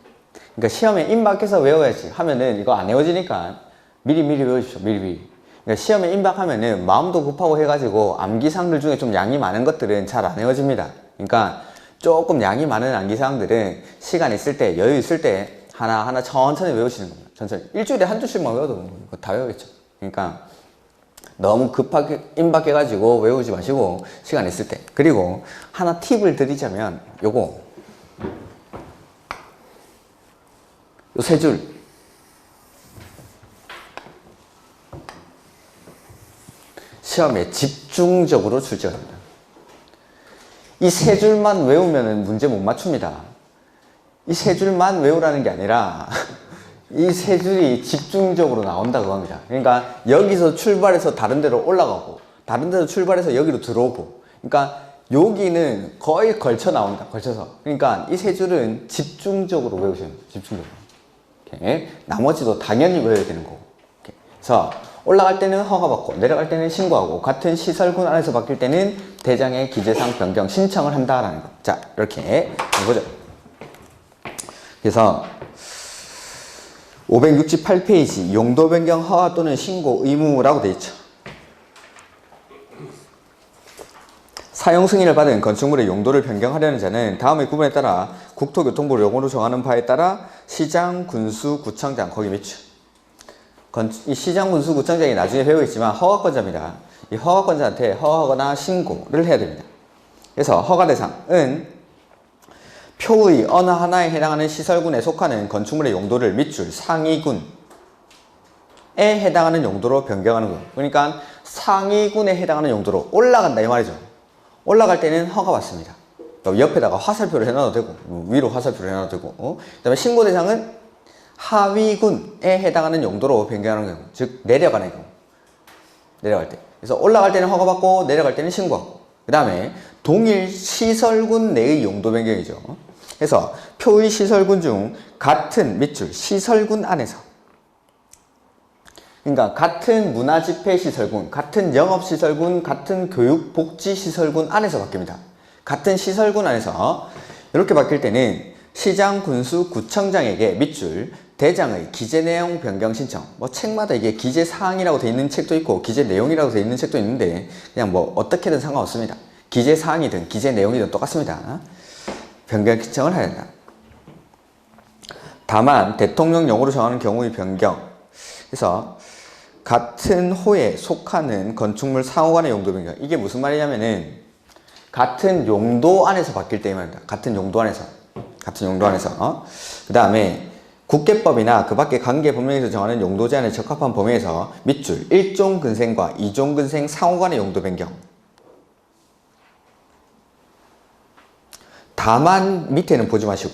그러니까 시험에 임박해서 외워야지 하면은 이거 안 외워지니까 미리미리 외워주십시오. 미리미리. 그러니까 시험에 임박하면은 마음도 급하고 해가지고 암기사항들 중에 좀 양이 많은 것들은 잘 안 외워집니다. 그러니까 조금 양이 많은 암기사항들은 시간 있을 때, 여유 있을 때 하나하나 천천히 외우시는 겁니다. 천천히. 일주일에 한 줄씩만 외워도 다 외우겠죠. 그러니까 너무 급하게 임박해가지고 외우지 마시고 시간 있을 때. 그리고 하나 팁을 드리자면 요거 요 세 줄 시험에 집중적으로 출제합니다. 이 세 줄만 외우면 문제 못 맞춥니다. 이 세 줄만 외우라는 게 아니라 이 세 줄이 집중적으로 나온다고 합니다. 그러니까 여기서 출발해서 다른 데로 올라가고 다른 데서 출발해서 여기로 들어오고, 그러니까 여기는 거의 걸쳐 나온다. 걸쳐서. 그러니까 이 세 줄은 집중적으로 외우셔야 됩니다. 집중적으로. 이렇게. 나머지도 당연히 외워야 되는 거고. 이렇게. 그래서 올라갈 때는 허가받고 내려갈 때는 신고하고 같은 시설군 안에서 바뀔 때는 대장의 기재사항 변경 신청을 한다라는 거. 자, 이렇게 보죠. 그래서 568페이지 용도 변경 허가 또는 신고 의무라고 되어 있죠. 사용 승인을 받은 건축물의 용도를 변경하려는 자는 다음의 구분에 따라 국토교통부를 용어로 정하는 바에 따라 시장, 군수, 구청장 거기 밑죠. 이 시장, 군수, 구청장이 나중에 배우겠지만 허가권자입니다. 이 허가권자한테 허가거나 신고를 해야 됩니다. 그래서 허가 대상은 표의 어느 하나에 해당하는 시설군에 속하는 건축물의 용도를 밑줄 상위군에 해당하는 용도로 변경하는 거. 그러니까 상위군에 해당하는 용도로 올라간다 이 말이죠. 올라갈 때는 허가 받습니다. 옆에다가 화살표를 해놔도 되고 위로 화살표를 해놔도 되고 그 다음에 신고 대상은 하위군에 해당하는 용도로 변경하는 경우, 즉 내려가는 경우. 내려갈 때. 그래서 올라갈 때는 허가 받고 내려갈 때는 신고하고. 그 다음에 동일 시설군 내의 용도 변경이죠. 그래서 표의 시설군 중 같은 밑줄 시설군 안에서, 그러니까 같은 문화집회시설군, 같은 영업시설군, 같은 교육복지시설군 안에서 바뀝니다. 같은 시설군 안에서 이렇게 바뀔 때는 시장, 군수, 구청장에게 밑줄 대장의 기재 내용 변경 신청. 뭐 책마다 이게 기재 사항이라고 되어 있는 책도 있고 기재 내용이라고 되어 있는 책도 있는데 그냥 뭐 어떻게든 상관없습니다. 기재 사항이든 기재 내용이든 똑같습니다. 변경 신청을 해야 된다. 다만 대통령령으로 정하는 경우의 변경. 그래서 같은 호에 속하는 건축물 상호간의 용도 변경. 이게 무슨 말이냐면은 같은 용도 안에서 바뀔 때 말입니다. 같은 용도 안에서. 같은 용도 안에서. 그 다음에 국계법이나 그 밖의 관계 법령에서 정하는 용도 제한에 적합한 범위에서 밑줄 1종 근생과 2종 근생 상호간의 용도 변경. 다만 밑에는 보지 마시고.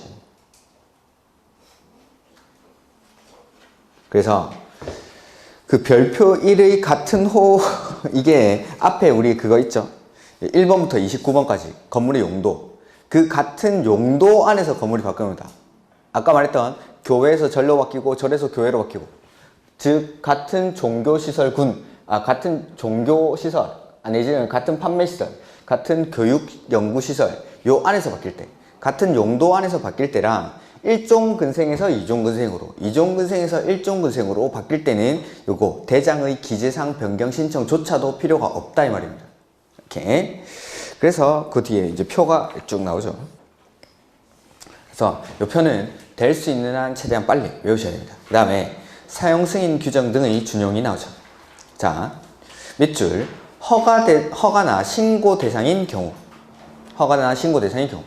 그래서 그 별표 1의 같은 호 이게 앞에 우리 그거 있죠. 1번부터 29번까지 건물의 용도. 그 같은 용도 안에서 건물이 바뀝니다. 아까 말했던 교회에서 절로 바뀌고 절에서 교회로 바뀌고, 즉 같은 종교시설군, 같은 종교시설, 내지는 같은 판매시설, 같은 교육연구시설 요 안에서 바뀔 때, 같은 용도 안에서 바뀔 때랑 1종 근생에서 2종 근생으로, 2종 근생에서 1종 근생으로 바뀔 때는 요거 대장의 기재사항 변경 신청조차도 필요가 없다 이 말입니다. 이렇게. 그래서 그 뒤에 이제 표가 쭉 나오죠. 그래서 이 표는 될 수 있는 한 최대한 빨리 외우셔야 됩니다. 그 다음에 사용 승인 규정 등의 준용이 나오죠. 자, 밑줄 허가나 신고 대상인 경우. 허가나 신고 대상인 경우.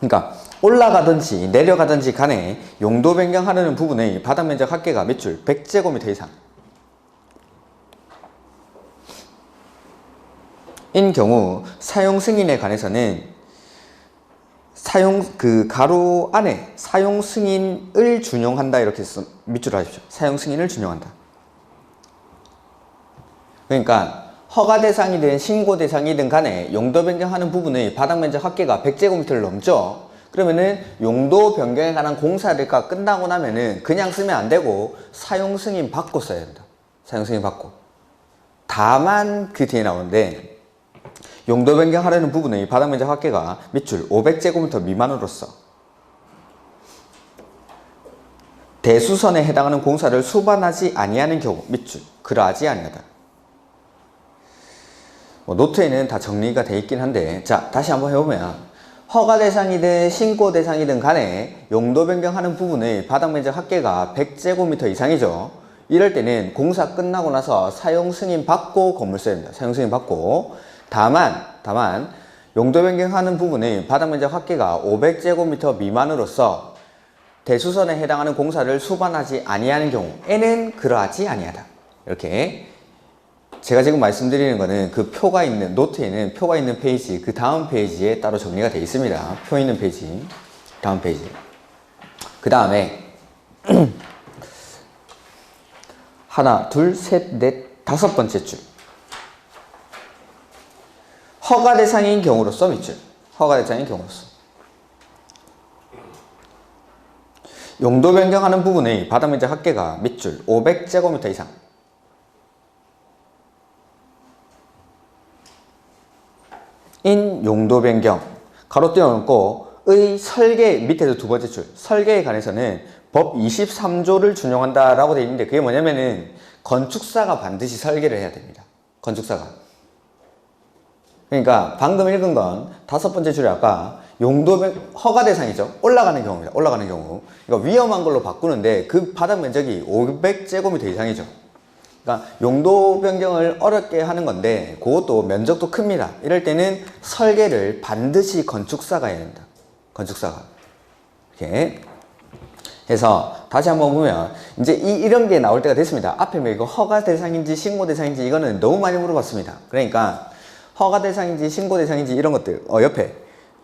그러니까 올라가든지 내려가든지 간에 용도 변경하려는 부분의 바닥 면적 합계가 밑줄 100제곱미터 이상 인 경우 사용 승인에 관해서는 가로 안에 사용 승인을 준용한다 이렇게 밑줄 하십시오. 사용 승인을 준용한다. 그러니까 허가 대상이든 신고 대상이든 간에 용도 변경하는 부분의 바닥 면적 합계가 100제곱미터를 넘죠. 그러면은 용도 변경에 관한 공사가 끝나고 나면은 그냥 쓰면 안 되고 사용 승인 받고 써야 된다. 사용 승인 받고. 다만 그 뒤에 나오는데 용도 변경하려는 부분의 바닥 면적 합계가 밑줄 500제곱미터 미만으로서 대수선에 해당하는 공사를 수반하지 아니하는 경우 밑줄 그러하지 아니하다. 노트에는 다 정리가 되어 있긴 한데 자 다시 한번 해보면 허가 대상이든 신고 대상이든 간에 용도 변경하는 부분의 바닥 면적 합계가 100제곱미터 이상이죠. 이럴 때는 공사 끝나고 나서 사용 승인 받고 건물 써야 됩니다. 사용 승인 받고 다만 용도 변경하는 부분의 바닥 면적 합계가 500제곱미터 미만으로서 대수선에 해당하는 공사를 수반하지 아니하는 경우에는 그러하지 아니하다. 이렇게 제가 지금 말씀드리는 거는 그 표가 있는 노트에는 표가 있는 페이지 그 다음 페이지에 따로 정리가 되어 있습니다. 표 있는 페이지 다음 페이지 그 다음에 하나 둘 셋 넷 다섯 번째 줄 허가 대상인 경우로서 밑줄 허가 대상인 경우로서 용도 변경하는 부분의 바닥 면적 합계가 밑줄 500제곱미터 이상 인 용도 변경 가로 띄워놓고 의 설계 밑에서 두 번째 줄 설계에 관해서는 법 23조를 준용한다 라고 되어 있는데 그게 뭐냐면은 건축사가 반드시 설계를 해야 됩니다. 건축사가. 그러니까 방금 읽은 건 다섯 번째 줄에 아까 용도 허가 대상이죠. 올라가는 경우입니다. 올라가는 경우. 그러니까 위험한 걸로 바꾸는데 그 바닥 면적이 500제곱미터 이상이죠. 그러니까 용도 변경을 어렵게 하는 건데 그것도 면적도 큽니다. 이럴 때는 설계를 반드시 건축사가 해야 된다. 건축사가. 이렇게 해서 다시 한번 보면 이제 이런 게 나올 때가 됐습니다. 앞에 뭐 이거 허가 대상인지 신고 대상인지 이거는 너무 많이 물어봤습니다. 그러니까 허가 대상인지 신고 대상인지 이런 것들 옆에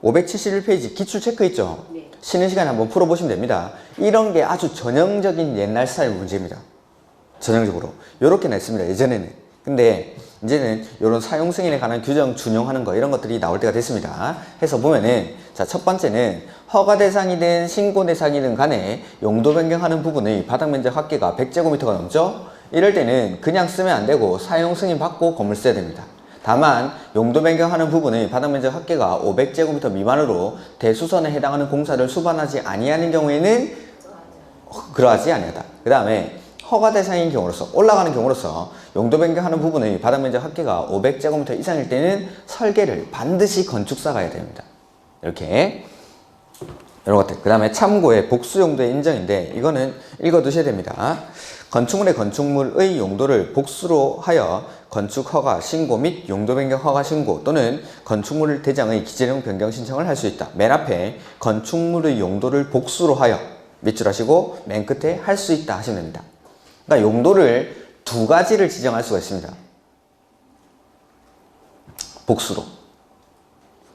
571페이지 기출 체크 있죠? 네. 쉬는 시간에 한번 풀어보시면 됩니다. 이런 게 아주 전형적인 옛날 스타일 문제입니다. 전형적으로 요렇게 냈습니다. 예전에는. 근데 이제는 이런 사용 승인에 관한 규정 준용하는 거 이런 것들이 나올 때가 됐습니다. 해서 보면은 자, 첫 번째는 허가 대상이든 신고 대상이든 간에 용도 변경하는 부분의 바닥 면적 합계가 100제곱미터가 넘죠? 이럴 때는 그냥 쓰면 안 되고 사용 승인 받고 건물 써야 됩니다. 다만 용도 변경하는 부분의 바닥 면적 합계가 500제곱미터 미만으로 대수선에 해당하는 공사를 수반하지 아니하는 경우에는 그러하지 아니하다. 그 다음에 허가 대상인 경우로서 올라가는 경우로서 용도 변경하는 부분의 바닥 면적 합계가 500제곱미터 이상일 때는 설계를 반드시 건축사가 해야 됩니다. 이렇게 이런 것들. 그 다음에 참고의 복수 용도의 인정인데 이거는 읽어 두셔야 됩니다. 건축물의 용도를 복수로 하여 건축 허가 신고 및 용도 변경 허가 신고 또는 건축물 대장의 기재령 변경 신청을 할 수 있다. 맨 앞에 건축물의 용도를 복수로 하여 밑줄 하시고 맨 끝에 할 수 있다 하시면 됩니다. 그러니까 용도를 두 가지를 지정할 수가 있습니다. 복수로.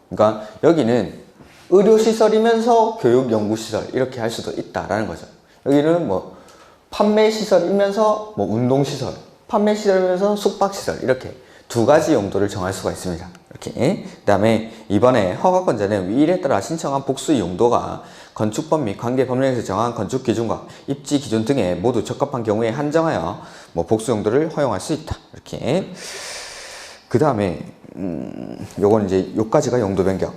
그러니까 여기는 의료시설이면서 교육연구시설 이렇게 할 수도 있다라는 거죠. 여기는 뭐 판매시설이면서 뭐 운동시설, 판매시설이면서 숙박시설 이렇게 두 가지 용도를 정할 수가 있습니다. 이렇게. 그 다음에 이번에 허가권자는 위일에 따라 신청한 복수의 용도가 건축법 및 관계 법령에서 정한 건축 기준과 입지 기준 등에 모두 적합한 경우에 한정하여 뭐 복수 용도를 허용할 수 있다. 이렇게. 그 다음에 요건 이제 요까지가 용도 변경.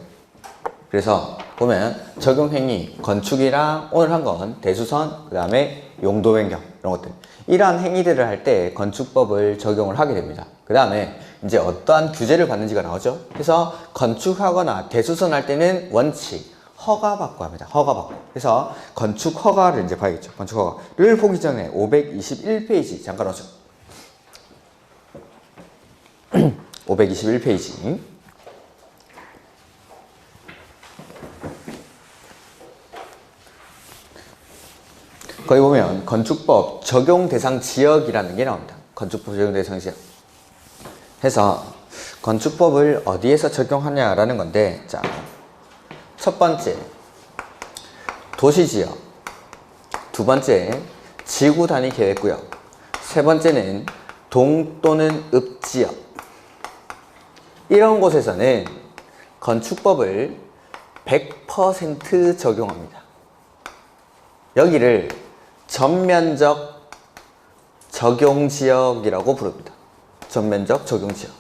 그래서 보면 적용행위, 건축이랑 오늘 한 건 대수선, 그 다음에 용도 변경 이런 것들. 이러한 행위들을 할 때 건축법을 적용을 하게 됩니다. 그 다음에 이제 어떠한 규제를 받는지가 나오죠. 그래서 건축하거나 대수선 할 때는 원칙, 허가받고 합니다. 허가받고. 그래서 건축 허가를 이제 봐야겠죠. 건축 허가를 보기 전에 521페이지 잠깐 오죠. 521페이지. 거기 보면 건축법 적용 대상 지역이라는 게 나옵니다. 건축법 적용 대상 지역. 해서 건축법을 어디에서 적용하냐라는 건데, 자, 첫 번째 도시지역, 두 번째 지구 단위 계획구역, 세 번째는 동 또는 읍지역. 이런 곳에서는 건축법을 100% 적용합니다. 여기를 전면적 적용지역이라고 부릅니다. 전면적 적용지역.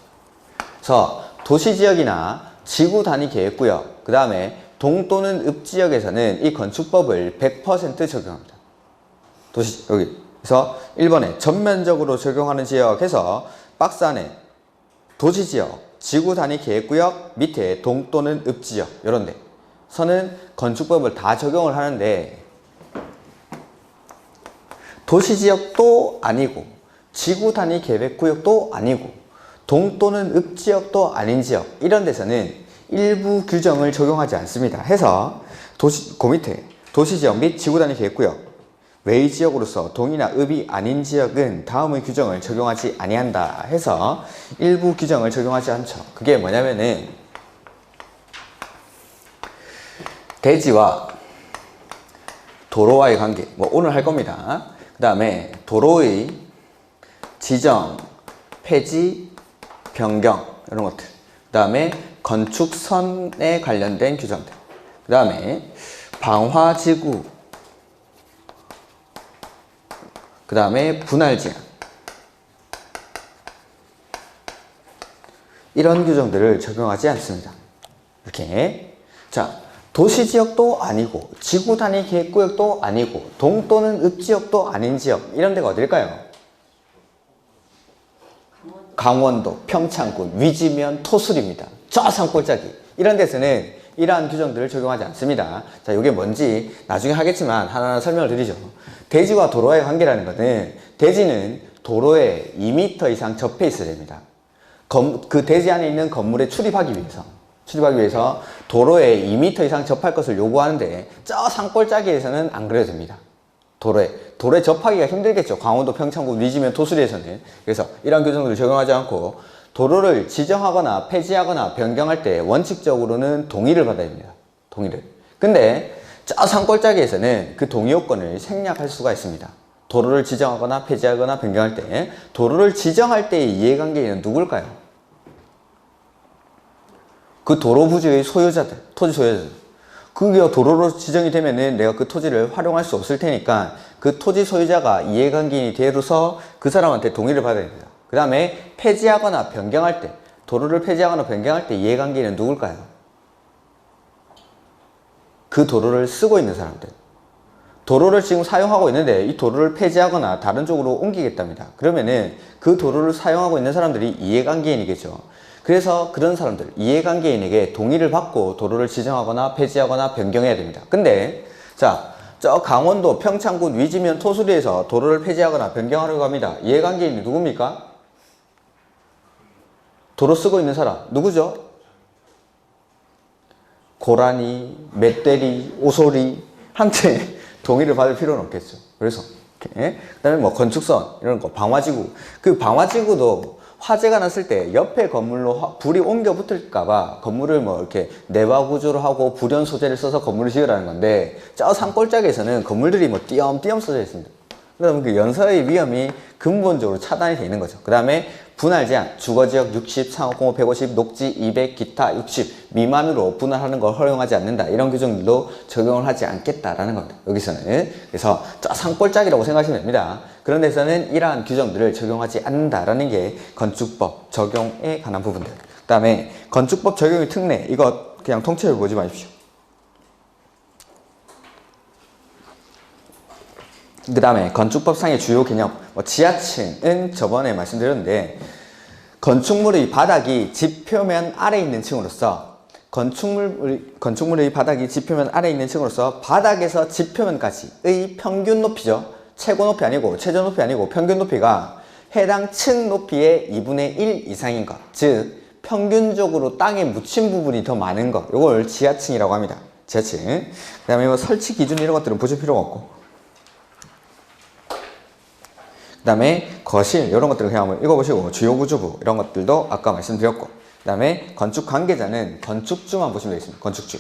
그래서 도시지역이나 지구 단위 계획구역, 그 다음에 동 또는 읍지역에서는 이 건축법을 100% 적용합니다. 도시, 여기. 그래서 1번에 전면적으로 적용하는 지역에서 박스 안에 도시지역, 지구 단위 계획구역, 밑에 동 또는 읍지역, 이런 데 서는 건축법을 다 적용을 하는데, 도시지역도 아니고 지구 단위 계획구역도 아니고 동 또는 읍지역도 아닌 지역, 이런 데서는 일부 규정을 적용하지 않습니다. 해서 그 밑에 도시지역 및 지구 단위 계획구역 외의 지역으로서 동이나 읍이 아닌 지역은 다음의 규정을 적용하지 아니한다 해서 일부 규정을 적용하지 않죠. 그게 뭐냐면은 대지와 도로와의 관계, 뭐 오늘 할 겁니다. 그 다음에 도로의 지정, 폐지, 변경, 이런 것들. 그 다음에 건축선에 관련된 규정들. 그 다음에 방화지구, 그 다음에 분할제한. 이런 규정들을 적용하지 않습니다. 이렇게. 자, 도시지역도 아니고 지구 단위 계획구역도 아니고 동 또는 읍지역도 아닌 지역, 이런 데가 어딜까요? 강원도, 평창군, 위지면, 토술입니다. 저 산골짜기. 이런 데서는 이러한 규정들을 적용하지 않습니다. 자, 이게 뭔지 나중에 하겠지만 하나하나 설명을 드리죠. 대지와 도로와의 관계라는 것은 대지는 도로에 2m 이상 접해 있어야 됩니다. 그 대지 안에 있는 건물에 출입하기 위해서 도로에 2m 이상 접할 것을 요구하는데, 저 산골짜기에서는 안 그래도 됩니다. 도로에 접하기가 힘들겠죠. 강원도, 평창군, 위지면, 토수리에서는. 그래서 이런 규정들을 적용하지 않고 도로를 지정하거나 폐지하거나 변경할 때 원칙적으로는 동의를 받아야 됩니다. 동의를. 근데 저 산골짜기에서는 그 동의 요건을 생략할 수가 있습니다. 도로를 지정하거나 폐지하거나 변경할 때, 도로를 지정할 때의 이해관계인은 누굴까요? 그 도로 부지의 소유자들, 토지 소유자들. 그게 도로로 지정이 되면은 내가 그 토지를 활용할 수 없을 테니까 그 토지 소유자가 이해관계인이 되어서 그 사람한테 동의를 받아야 됩니다. 그 다음에 폐지하거나 변경할 때, 도로를 폐지하거나 변경할 때 이해관계인은 누굴까요? 그 도로를 쓰고 있는 사람들. 도로를 지금 사용하고 있는데 이 도로를 폐지하거나 다른 쪽으로 옮기겠답니다. 그러면은 그 도로를 사용하고 있는 사람들이 이해관계인이겠죠. 그래서 그런 사람들, 이해관계인에게 동의를 받고 도로를 지정하거나 폐지하거나 변경해야 됩니다. 근데 자, 저 강원도, 평창군, 위지면, 토수리에서 도로를 폐지하거나 변경하려고 합니다. 이해관계인이 누굽니까? 도로 쓰고 있는 사람 누구죠? 고라니, 멧돼리, 오소리 한테 동의를 받을 필요는 없겠죠. 그래서 이렇게. 그다음에 뭐 건축선 이런 거, 방화지구. 그 방화지구도 화재가 났을 때 옆에 건물로 불이 옮겨 붙을까봐 건물을 뭐 이렇게 내화 구조로 하고 불연 소재를 써서 건물을 지으라는 건데, 저 산골짜기에서는 건물들이 뭐 띄엄띄엄 써져 있습니다. 그러면 그 연사의 위험이 근본적으로 차단이 되는 거죠. 그 다음에 분할 제한, 주거지역 60, 상업공업 150, 녹지 200, 기타 60 미만으로 분할하는 걸 허용하지 않는다. 이런 규정들도 적용을 하지 않겠다라는 겁니다. 여기서는. 그래서 저 산골짜기라고 생각하시면 됩니다. 그런 데서는 이러한 규정들을 적용하지 않는다라는 게 건축법 적용에 관한 부분들. 그 다음에 건축법 적용의 특례, 이거 그냥 통째로 보지 마십시오. 그 다음에 건축법상의 주요 개념, 지하층은 저번에 말씀드렸는데, 건축물의 바닥이 지표면 아래 있는 층으로서 건축물의 바닥이 지표면 아래 있는 층으로서 바닥에서 지표면까지의 평균 높이죠. 최고 높이 아니고 최저 높이 아니고 평균 높이가 해당 층 높이의 2분의 1 이상인 것, 즉 평균적으로 땅에 묻힌 부분이 더 많은 것, 이걸 지하층이라고 합니다. 지하층. 그 다음에 뭐 설치 기준 이런 것들은 보실 필요가 없고, 그 다음에 거실 이런 것들은 그냥 한번 읽어보시고, 주요 구조부 이런 것들도 아까 말씀드렸고, 그 다음에 건축 관계자는 건축주만 보시면 되겠습니다. 건축주.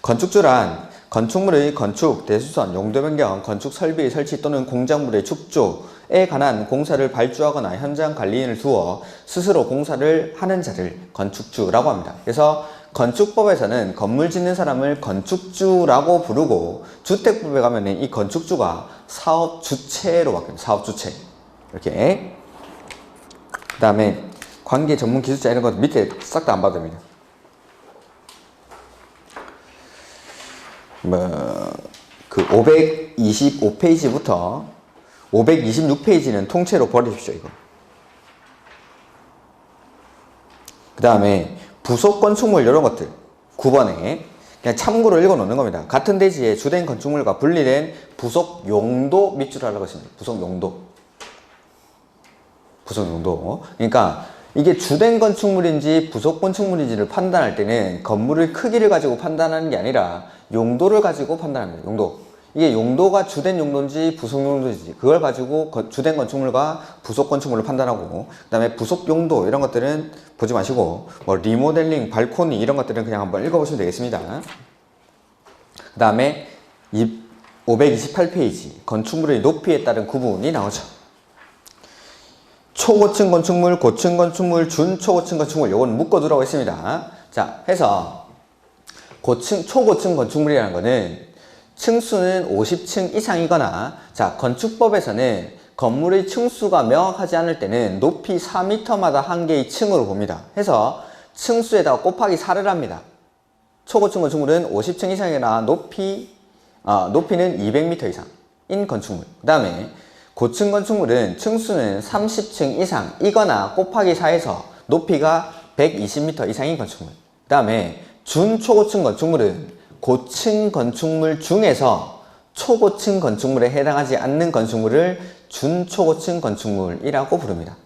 건축주란 건축물의 건축, 대수선, 용도 변경, 건축 설비의 설치 또는 공작물의 축조에 관한 공사를 발주하거나 현장 관리인을 두어 스스로 공사를 하는 자를 건축주라고 합니다. 그래서 건축법에서는 건물 짓는 사람을 건축주라고 부르고, 주택법에 가면은 이 건축주가 사업주체로 바뀝니다. 사업주체. 이렇게. 그 다음에 관계 전문 기술자 이런 것 밑에 싹 다 안 봐도 됩니다. 그 525페이지부터 526페이지는 통째로 버리십시오, 이거. 그 다음에 부속 건축물 이런 것들 9번에 그냥 참고로 읽어 놓는 겁니다. 같은 대지에 주된 건축물과 분리된 부속 용도 밑줄 하라고 했습니다. 부속 용도. 부속 용도. 그러니까 이게 주된 건축물인지 부속 건축물인지를 판단할 때는 건물의 크기를 가지고 판단하는 게 아니라 용도를 가지고 판단합니다. 용도. 이게 용도가 주된 용도인지 부속 용도인지 그걸 가지고 주된 건축물과 부속 건축물을 판단하고, 그 다음에 부속 용도 이런 것들은 보지 마시고 뭐 리모델링, 발코니 이런 것들은 그냥 한번 읽어보시면 되겠습니다. 그 다음에 528페이지 건축물의 높이에 따른 구분이 나오죠. 초고층 건축물, 고층 건축물, 준초고층 건축물, 요건 묶어두라고 했습니다. 자, 해서 초고층 건축물이라는 거는 층수는 50층 이상이거나, 자, 건축법에서는 건물의 층수가 명확하지 않을 때는 높이 4m마다 한 개의 층으로 봅니다. 해서 층수에다가 곱하기 4를 합니다. 초고층 건축물은 50층 이상이거나 높이는 200m 이상인 건축물. 그 다음에 고층 건축물은 층수는 30층 이상이거나 곱하기 4에서 높이가 120m 이상인 건축물. 그 다음에 준초고층 건축물은 고층 건축물 중에서 초고층 건축물에 해당하지 않는 건축물을 준초고층 건축물이라고 부릅니다.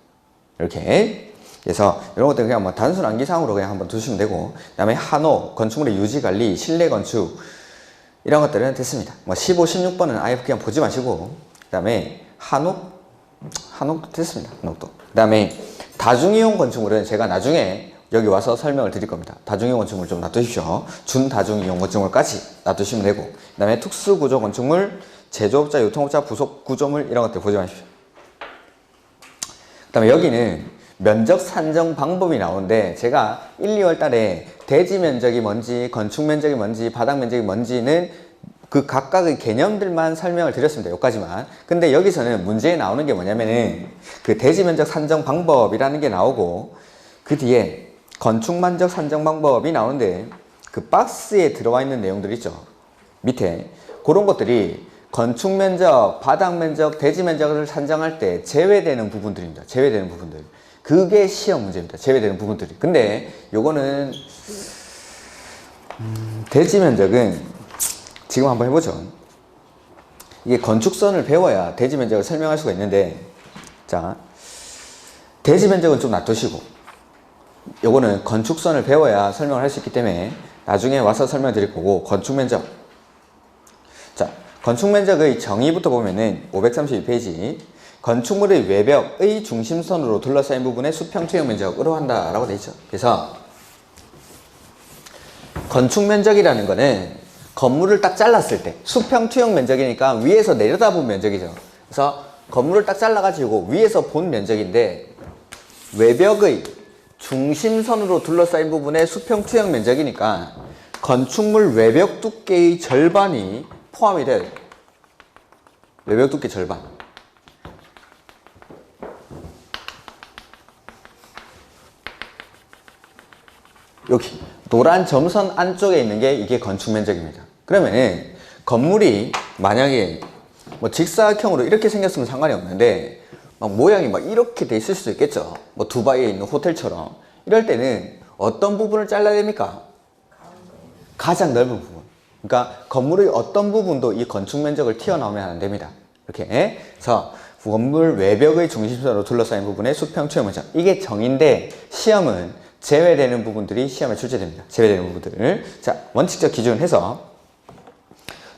이렇게. 그래서 이런 것들 그냥 뭐 단순 암기상으로 그냥 한번 두시면 되고, 그 다음에 한호, 건축물의 유지관리, 실내 건축 이런 것들은 됐습니다. 뭐 15, 16번은 아예 그냥 보지 마시고, 그 다음에 한옥도 됐습니다. 한옥도. 그 다음에 다중이용 건축물은 제가 나중에 여기 와서 설명을 드릴 겁니다. 다중이용 건축물 좀 놔두십시오. 준다중이용 건축물까지 놔두시면 되고, 그 다음에 특수구조 건축물, 제조업자, 유통업자, 부속 구조물 이런 것들 보지 마십시오. 그 다음에 여기는 면적 산정 방법이 나오는데, 제가 1, 2월 달에 대지 면적이 뭔지, 건축 면적이 뭔지, 바닥 면적이 뭔지는 그 각각의 개념들만 설명을 드렸습니다. 여기까지만. 근데 여기서는 문제에 나오는 게 뭐냐면은 그 대지 면적 산정 방법이라는 게 나오고, 그 뒤에 건축 면적 산정 방법이 나오는데, 그 박스에 들어와 있는 내용들 있죠. 밑에. 그런 것들이 건축 면적, 바닥 면적, 대지 면적을 산정할 때 제외되는 부분들입니다. 제외되는 부분들. 그게 시험 문제입니다. 제외되는 부분들이. 근데 요거는 대지 면적은 지금 한번 해보죠. 이게 건축선을 배워야 대지 면적을 설명할 수가 있는데, 자, 대지 면적은 좀 놔두시고, 요거는 건축선을 배워야 설명을 할 수 있기 때문에 나중에 와서 설명드릴 거고, 건축 면적. 자, 건축 면적의 정의부터 보면은 532페이지. 건축물의 외벽의 중심선으로 둘러싸인 부분의 수평 투영 면적으로 한다라고 되어 있죠. 그래서 건축 면적이라는 거는 건물을 딱 잘랐을 때 수평 투영 면적이니까 위에서 내려다본 면적이죠. 그래서 건물을 딱 잘라가지고 위에서 본 면적인데, 외벽의 중심선으로 둘러싸인 부분의 수평 투영 면적이니까 건축물 외벽 두께의 절반이 포함이 돼야 돼요. 외벽 두께 절반. 여기 노란 점선 안쪽에 있는 게 이게 건축 면적입니다. 그러면은 건물이 만약에 뭐 직사각형으로 이렇게 생겼으면 상관이 없는데, 막 모양이 막 이렇게 돼 있을 수도 있겠죠. 뭐 두바이에 있는 호텔처럼. 이럴 때는 어떤 부분을 잘라야 됩니까? 가장 넓은 부분. 그러니까 건물의 어떤 부분도 이 건축 면적을 튀어나오면 안 됩니다. 이렇게. 그래서 건물 외벽의 중심선으로 둘러싸인 부분의 수평 투영 면적. 이게 정의인데 시험은 제외되는 부분들이 시험에 출제됩니다. 제외되는 부분들을. 자, 원칙적 기준 해서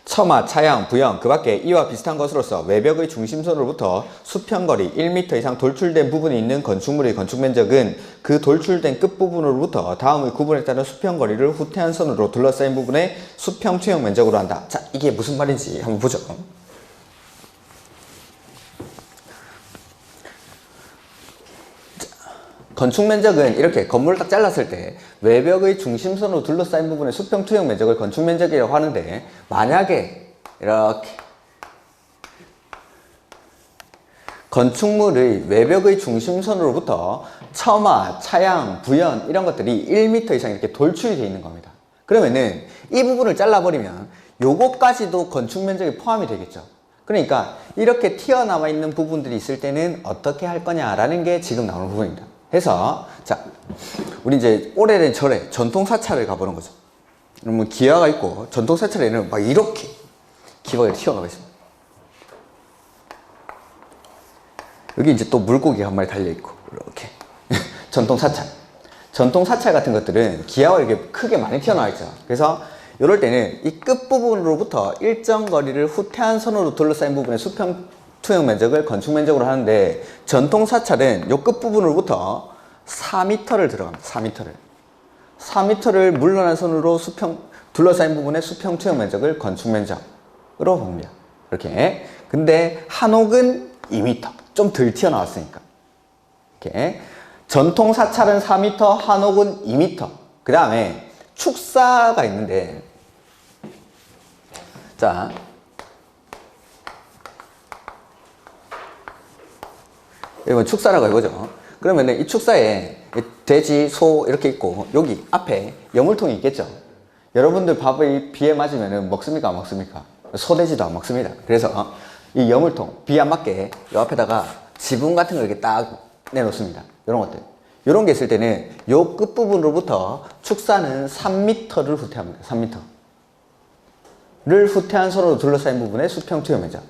처마, 차양, 부영, 그 밖에 이와 비슷한 것으로서 외벽의 중심선으로부터 수평거리 1m 이상 돌출된 부분이 있는 건축물의 건축면적은 그 돌출된 끝부분으로부터 다음의 구분에 따른 수평거리를 후퇴한 선으로 둘러싸인 부분의 수평 투영 면적으로 한다. 자, 이게 무슨 말인지 한번 보죠. 건축면적은 이렇게 건물을 딱 잘랐을 때 외벽의 중심선으로 둘러싸인 부분의 수평 투영 면적을 건축면적이라고 하는데, 만약에 이렇게 건축물의 외벽의 중심선으로부터 처마, 차양, 부연 이런 것들이 1m 이상 이렇게 돌출이 되어 있는 겁니다. 그러면은 이 부분을 잘라버리면 요거까지도 건축면적에 포함이 되겠죠. 그러니까 이렇게 튀어나와 있는 부분들이 있을 때는 어떻게 할 거냐라는 게 지금 나오는 부분입니다. 해서 자, 우리 이제 오래된 절에 전통 사찰을 가보는 거죠. 그러면 기와가 있고 전통 사찰에는 막 이렇게 기와가 튀어나와 있습니다. 여기 이제 또 물고기가 한 마리 달려 있고 이렇게 전통 사찰 같은 것들은 기와가 이렇게 크게 많이 튀어나와 있죠. 그래서 이럴 때는 이 끝부분으로부터 일정 거리를 후퇴한 선으로 둘러싸인 부분의 수평 투영 면적을 건축 면적으로 하는데, 전통 사찰은 요 끝부분으로부터 4m를 들어갑니다. 4m를 물러난 선으로 둘러싸인 부분의 수평 투영 면적을 건축 면적으로 봅니다. 이렇게. 근데 한옥은 2m. 좀 덜 튀어나왔으니까. 이렇게. 전통 사찰은 4m, 한옥은 2m. 그 다음에 축사가 있는데, 자, 이건 축사라고 해보죠. 그러면 이 축사에 돼지, 소 이렇게 있고 여기 앞에 여물통이 있겠죠. 여러분들 밥이 비에 맞으면 먹습니까? 안 먹습니까? 소돼지도 안 먹습니다. 그래서 이 여물통, 비 안 맞게 이 앞에다가 지붕 같은 걸 이렇게 딱 내놓습니다. 이런 것들. 이런 게 있을 때는 이 끝부분으로부터 축사는 3m를 후퇴합니다. 3m를 후퇴한 선으로 둘러싸인 부분의 수평 투영 면적.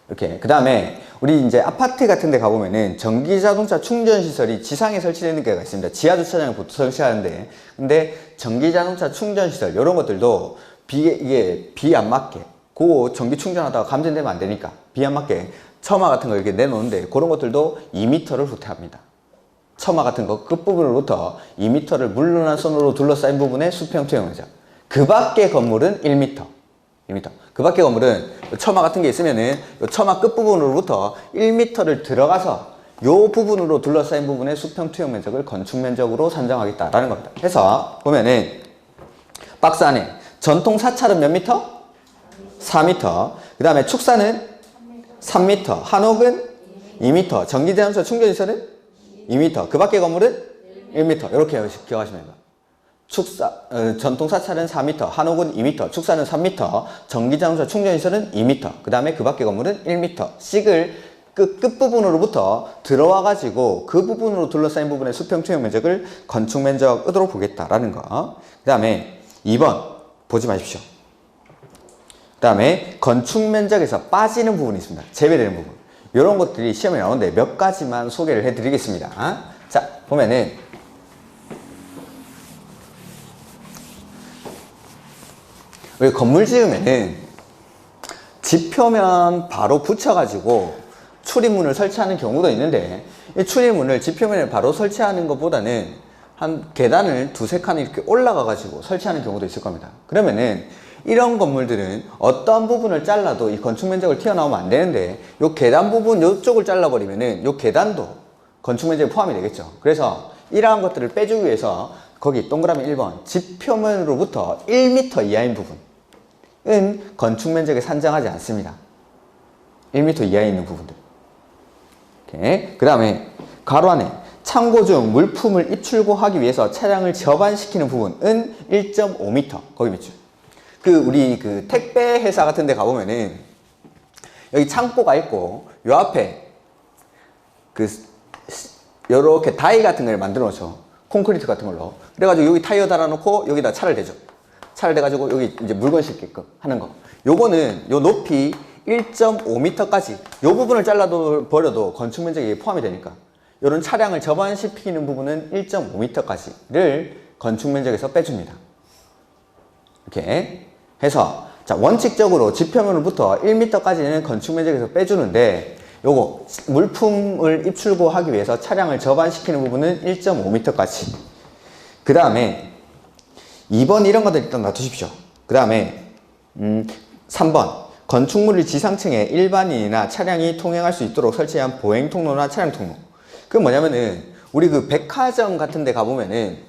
이렇게. 그 다음에 우리 이제 아파트 같은 데 가보면은 전기 자동차 충전 시설이 지상에 설치되는 데가 있습니다. 지하 주차장에 보통 설치하는데, 근데 전기 자동차 충전 시설 이런 것들도 이게 비 안 맞게 그 전기 충전하다가 감전되면 안 되니까 비 안 맞게 처마 같은 거 이렇게 내놓는데, 그런 것들도 2m를 후퇴합니다. 처마 같은 거 끝부분으로부터 2m를 물러난 선으로 둘러싸인 부분의 수평 투영 면적. 그 밖의 건물은 1m. 그 밖의 건물은 처마 같은 게 있으면은 처마 끝부분으로부터 1m를 들어가서 요 부분으로 둘러싸인 부분의 수평 투영 면적을 건축 면적으로 산정하겠다라는 겁니다. 해서 보면은 박스 안에 전통 사찰은 몇 미터? 4m. 그 다음에 축사는 3m. 한옥은 2m. 전기자동차 충전시설은 2m. 그 밖의 건물은 1m. 이렇게 기억하시면 됩니다. 전통 사찰은 4m, 한옥은 2m, 축사는 3m, 전기자동차 충전시설은 2m, 그 다음에 그 밖의 건물은 1m. 씩을 끝부분으로부터 들어와가지고 그 부분으로 둘러싸인 부분의 수평 투영 면적을 건축 면적으로 보겠다라는 거. 그 다음에 2번 보지 마십시오. 그 다음에 건축 면적에서 빠지는 부분이 있습니다. 제외되는 부분. 이런 것들이 시험에 나오는데 몇 가지만 소개를 해드리겠습니다. 자, 보면은 우리 건물 지으면은 지표면 바로 붙여가지고 출입문을 설치하는 경우도 있는데, 이 출입문을 지표면에 바로 설치하는 것보다는 한 계단을 두세 칸 이렇게 올라가가지고 설치하는 경우도 있을 겁니다. 그러면은 이런 건물들은 어떤 부분을 잘라도 이 건축 면적을 튀어나오면 안 되는데, 요 계단 부분 요쪽을 잘라버리면은 요 계단도 건축 면적에 포함이 되겠죠. 그래서 이러한 것들을 빼주기 위해서 거기 동그라미 1번 지표면으로부터 1m 이하인 부분은 건축 면적에 산정하지 않습니다. 1m 이하에 있는 부분들. 그 다음에 가로 안에 창고 중 물품을 입출고하기 위해서 차량을 접안시키는 부분은 1.5m. 거기 밑줄. 우리 택배 회사 같은 데 가보면은 여기 창고가 있고 요 앞에 요렇게 다이 같은 걸 만들어 놓죠. 콘크리트 같은 걸로. 그래가지고 여기 타이어 달아놓고 여기다 차를 대죠. 차를 대가지고 여기 이제 물건 싣게끔 하는 거. 요거는 요 높이 1.5m까지 이 부분을 잘라도 버려도 건축 면적에 포함이 되니까 이런 차량을 접안시키는 부분은 1.5m까지를 건축 면적에서 빼줍니다. 이렇게 해서 자, 원칙적으로 지표면으로부터 1m까지는 건축 면적에서 빼주는데 요거 물품을 입출고 하기 위해서 차량을 접안시키는 부분은 1.5m까지. 그 다음에 2번 이런 것들 일단 놔두십시오. 그 다음에 3번 건축물을 지상층에 일반인이나 차량이 통행할 수 있도록 설치한 보행 통로나 차량 통로. 그건 뭐냐면은 우리 그 백화점 같은 데 가보면은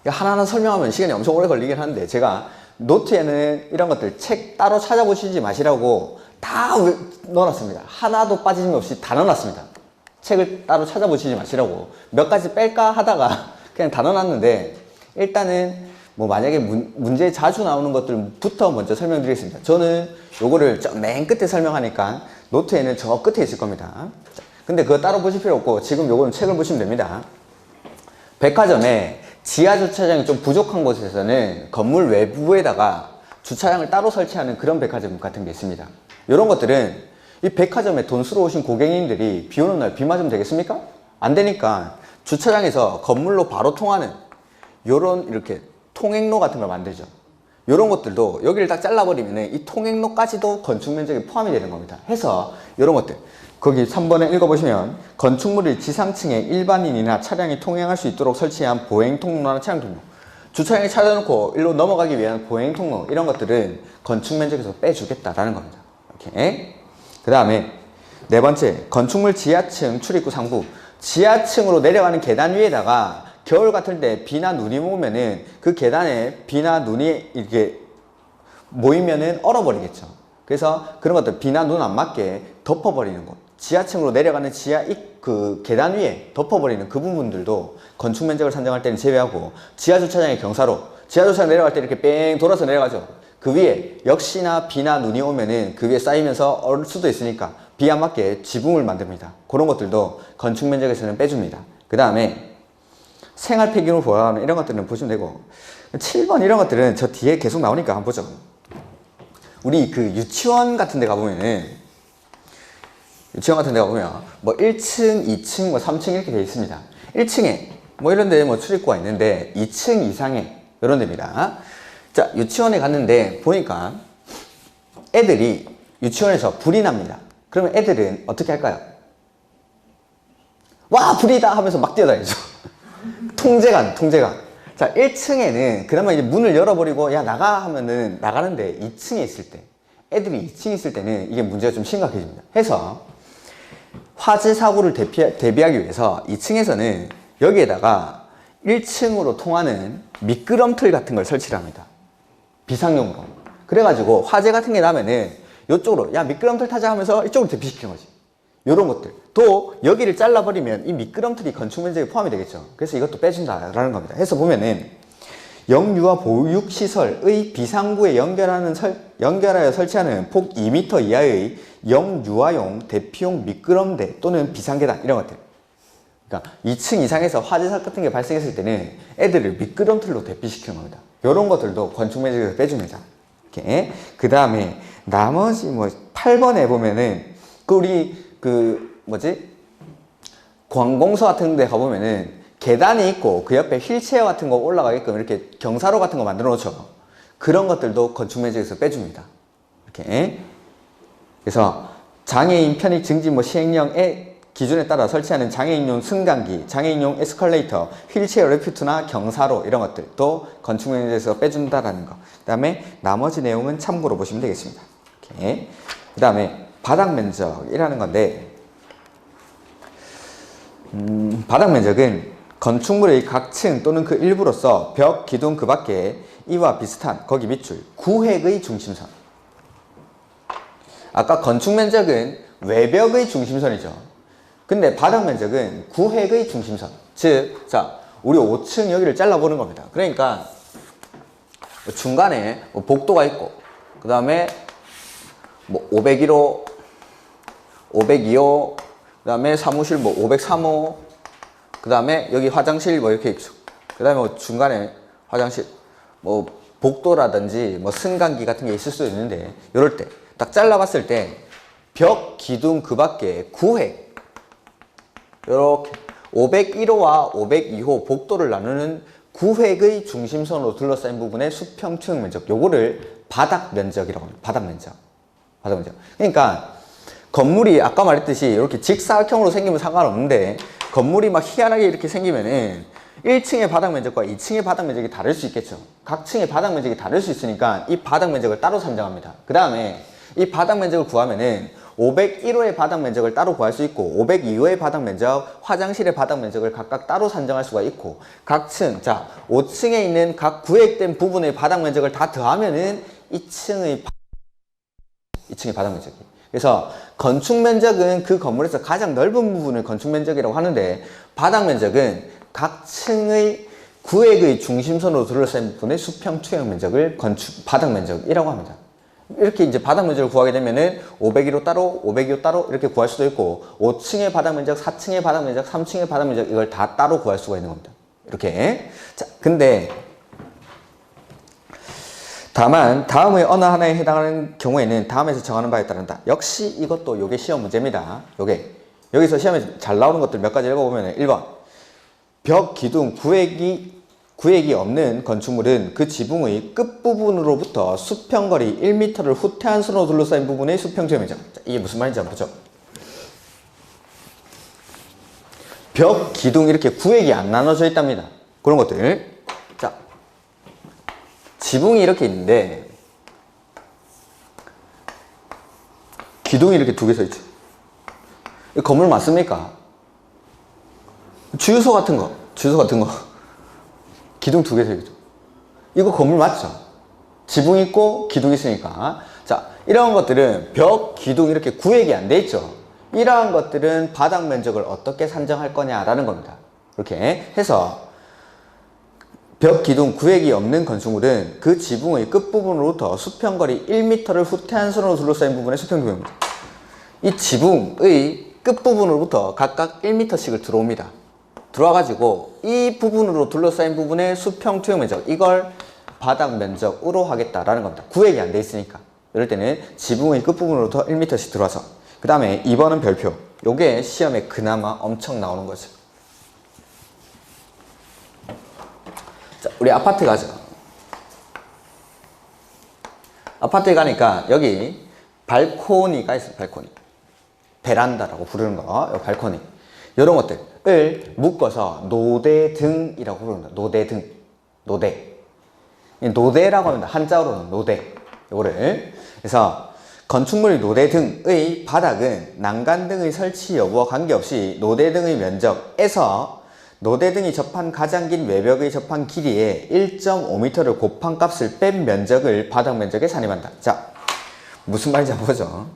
하나하나 설명하면 시간이 엄청 오래 걸리긴 하는데 제가 노트에는 이런 것들 책 따로 찾아보시지 마시라고 다 넣어놨습니다. 하나도 빠짐 없이 다 넣어놨습니다. 책을 따로 찾아보시지 마시라고 몇 가지 뺄까 하다가 그냥 다 넣어놨는데 일단은 뭐 만약에 문제에 자주 나오는 것들부터 먼저 설명드리겠습니다. 저는 요거를 맨 끝에 설명하니까 노트에는 저 끝에 있을 겁니다. 근데 그거 따로 보실 필요 없고 지금 요거는 책을 보시면 됩니다. 백화점에 지하 주차장이 좀 부족한 곳에서는 건물 외부에다가 주차장을 따로 설치하는 그런 백화점 같은 게 있습니다. 이런 것들은 이 백화점에 돈 쓰러 오신 고객님들이 비 오는 날 비 맞으면 되겠습니까? 안 되니까 주차장에서 건물로 바로 통하는 요런 이렇게 통행로 같은 걸 만들죠. 요런 것들도 여기를 딱 잘라버리면 이 통행로까지도 건축 면적에 포함이 되는 겁니다. 해서 요런 것들 거기 3번에 읽어보시면 건축물을 지상층에 일반인이나 차량이 통행할 수 있도록 설치한 보행 통로나 차량 통로, 주차장에 찾아놓고 일로 넘어가기 위한 보행 통로 이런 것들은 건축 면적에서 빼주겠다라는 겁니다. 이렇게. 그 다음에 네 번째 건축물 지하층 출입구 상부, 지하층으로 내려가는 계단 위에다가 겨울 같을 때 비나 눈이 오면은 그 계단에 비나 눈이 이렇게 모이면은 얼어버리겠죠. 그래서 그런 것들 비나 눈 안 맞게 덮어버리는 곳, 지하층으로 내려가는 그 계단 위에 덮어버리는 그 부분들도 건축 면적을 산정할 때는 제외하고, 지하 주차장의 경사로 지하 주차장 내려갈 때 이렇게 뺑 돌아서 내려가죠. 그 위에 역시나 비나 눈이 오면은 그 위에 쌓이면서 얼을 수도 있으니까 비 안 맞게 지붕을 만듭니다. 그런 것들도 건축 면적에서는 빼줍니다. 그 다음에 생활 폐기물 보호하는 이런 것들은 보시면 되고, 7번 이런 것들은 저 뒤에 계속 나오니까 한번 보죠. 우리 그 유치원 같은 데 가보면은, 유치원 같은 데 가보면 뭐 1층, 2층, 뭐 3층 이렇게 되어 있습니다. 1층에 뭐 이런 데 뭐 출입구가 있는데 2층 이상에 이런 데입니다. 자, 유치원에 갔는데 보니까 애들이 유치원에서 불이 납니다. 그러면 애들은 어떻게 할까요? 와, 불이다 하면서 막 뛰어다니죠. 통제관. 자, 1층에는 그나마 이제 문을 열어버리고 야 나가 하면은 나가는데 2층에 있을 때, 애들이 2층에 있을 때는 이게 문제가 좀 심각해집니다. 해서 화재 사고를 대비하기 위해서 2층에서는 여기에다가 1층으로 통하는 미끄럼틀 같은 걸 설치를 합니다. 비상용으로. 그래가지고 화재 같은 게 나면은 이쪽으로 야 미끄럼틀 타자 하면서 이쪽으로 대피시키는 거지. 요런 것들. 또 여기를 잘라버리면 이 미끄럼틀이 건축 면적에 포함이 되겠죠. 그래서 이것도 빼준다라는 겁니다. 해서 보면은 영유아 보육시설의 비상구에 연결하여 설치하는 폭 2m 이하의 영유아용 대피용 미끄럼대 또는 비상계단 이런 것들. 그러니까 2층 이상에서 화재 사건 같은 게 발생했을 때는 애들을 미끄럼틀로 대피시키는 겁니다. 이런 것들도 건축 면적에서 빼줍니다. 이렇게. 그 다음에 나머지 뭐 8번에 보면은 관공서 같은 데 가보면은 계단이 있고 그 옆에 휠체어 같은 거 올라가게끔 이렇게 경사로 같은 거 만들어 놓죠. 그런 것들도 건축 면적에서 빼줍니다. 이렇게. 그래서 장애인 편익 증진 시행령의 기준에 따라 설치하는 장애인용 승강기, 장애인용 에스컬레이터, 휠체어 리프트나 경사로 이런 것들도 건축 면적에서 빼준다라는 거. 그 다음에 나머지 내용은 참고로 보시면 되겠습니다. 이렇게. 그 다음에 바닥 면적이라는 건데, 바닥 면적은 건축물의 각 층 또는 그 일부로서 벽, 기둥 그 밖에 이와 비슷한 거기 밑줄, 구획의 중심선. 아까 건축 면적은 외벽의 중심선이죠. 근데 바닥 면적은 구획의 중심선. 즉, 자, 우리 5층 여기를 잘라보는 겁니다. 그러니까 중간에 복도가 있고, 그 다음에 501호, 502호, 그 다음에 사무실 503호, 그 다음에 여기 화장실 이렇게 있죠. 그 다음에 중간에 화장실, 복도라든지 승강기 같은 게 있을 수도 있는데, 이럴 때 딱 잘라봤을 때 벽, 기둥 그 밖에 구획 이렇게 501호와 502호 복도를 나누는 구획의 중심선으로 둘러싸인 부분의 수평 투영 면적, 요거를 바닥 면적이라고 합니다. 바닥 면적. 바닥 면적. 그러니까 건물이 아까 말했듯이 이렇게 직사각형으로 생기면 상관없는데 건물이 막 희한하게 이렇게 생기면은 1층의 바닥 면적과 2층의 바닥 면적이 다를 수 있겠죠. 각 층의 바닥 면적이 다를 수 있으니까 이 바닥 면적을 따로 산정합니다. 그 다음에 이 바닥 면적을 구하면은 501호의 바닥 면적을 따로 구할 수 있고 502호의 바닥 면적, 화장실의 바닥 면적을 각각 따로 산정할 수가 있고 각 층, 자 5층에 있는 각 구획된 부분의 바닥 면적을 다 더하면은 2층의 바닥 면적이. 그래서 건축 면적은 그 건물에서 가장 넓은 부분을 건축 면적이라고 하는데 바닥 면적은 각 층의 구획의 중심선으로 둘러싸인 부분의 수평 투영 면적을 바닥 면적이라고 합니다. 이렇게 이제 바닥 면적을 구하게 되면은 501호 따로, 502호 따로 이렇게 구할 수도 있고 5층의 바닥 면적, 4층의 바닥 면적, 3층의 바닥 면적 이걸 다 따로 구할 수가 있는 겁니다. 이렇게. 자, 근데 다만 다음의 어느 하나에 해당하는 경우에는 다음에서 정하는 바에 따른다. 역시 이것도 요게 시험 문제입니다. 요게 여기서 시험에 잘 나오는 것들 몇 가지 읽어보면 1번 벽, 기둥, 구획이 없는 건축물은 그 지붕의 끝부분으로부터 수평거리 1m를 후퇴한 선으로 둘러싸인 부분의 수평 투영 면적. 이게 무슨 말인지 한번 보죠. 벽, 기둥 이렇게 구획이 안 나눠져 있답니다. 그런 것들. 자, 지붕이 이렇게 있는데 기둥이 이렇게 두 개 서 있죠. 이 건물 맞습니까? 주유소 같은 거 기둥 두 개 서 있죠. 이거 건물 맞죠? 지붕 있고 기둥 있으니까. 자, 이런 것들은 벽, 기둥 이렇게 구획이 안 돼 있죠. 이러한 것들은 바닥 면적을 어떻게 산정할 거냐라는 겁니다. 이렇게 해서 벽, 기둥, 구획이 없는 건축물은 그 지붕의 끝부분으로부터 수평거리 1m를 후퇴한 선으로 둘러싸인 부분의 수평 투영 면적. 이 지붕의 끝부분으로부터 각각 1m씩을 들어옵니다. 들어와가지고 이 부분으로 둘러싸인 부분의 수평 투영 면적, 이걸 바닥 면적으로 하겠다라는 겁니다. 구획이 안 돼 있으니까. 이럴 때는 지붕의 끝부분으로부터 1m씩 들어와서. 그 다음에 2번은 별표. 요게 시험에 그나마 엄청 나오는 거죠. 자, 우리 아파트 가죠. 아파트에 가니까 여기 발코니가 있어요. 발코니. 베란다라고 부르는 거. 요 발코니. 이런 것들을 묶어서 노대등이라고 부릅니다. 노대등. 노대. 노대라고 합니다. 한자어로는 노대. 요거를. 그래서 건축물 노대등의 바닥은 난간등의 설치 여부와 관계없이 노대등의 면적에서 노대등이 접한 가장 긴 외벽의 접한 길이에 1.5m를 곱한 값을 뺀 면적을 바닥 면적에 산입한다. 자, 무슨 말인지 한번 보죠.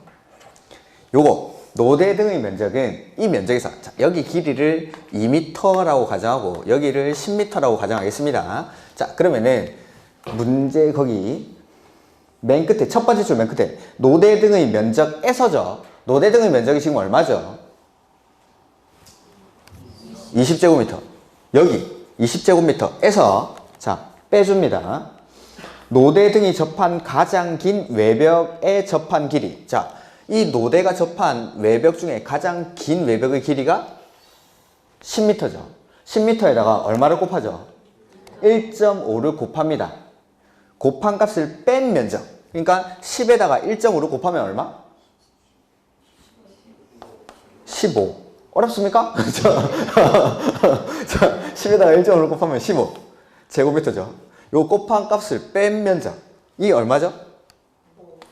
요거 노대등의 면적은 이 면적에서, 자, 여기 길이를 2m라고 가정하고 여기를 10m라고 가정하겠습니다. 자, 그러면은 문제 거기 맨 끝에 첫 번째 줄 맨 끝에 노대등의 면적에서죠. 노대등의 면적이 지금 얼마죠? 20제곱미터. 여기 20제곱미터에서 자, 빼줍니다. 노대등이 접한 가장 긴 외벽에 접한 길이. 자, 이 노대가 접한 외벽 중에 가장 긴 외벽의 길이가 10m죠. 10m에다가 얼마를 곱하죠? 1.5를 곱합니다. 곱한 값을 뺀 면적. 그러니까 10에다가 1.5를 곱하면 얼마? 15. 어렵습니까? 자, 10에다가 1.5를 곱하면 15 제곱미터죠. 요 곱한 값을 뺀 면적. 이 얼마죠?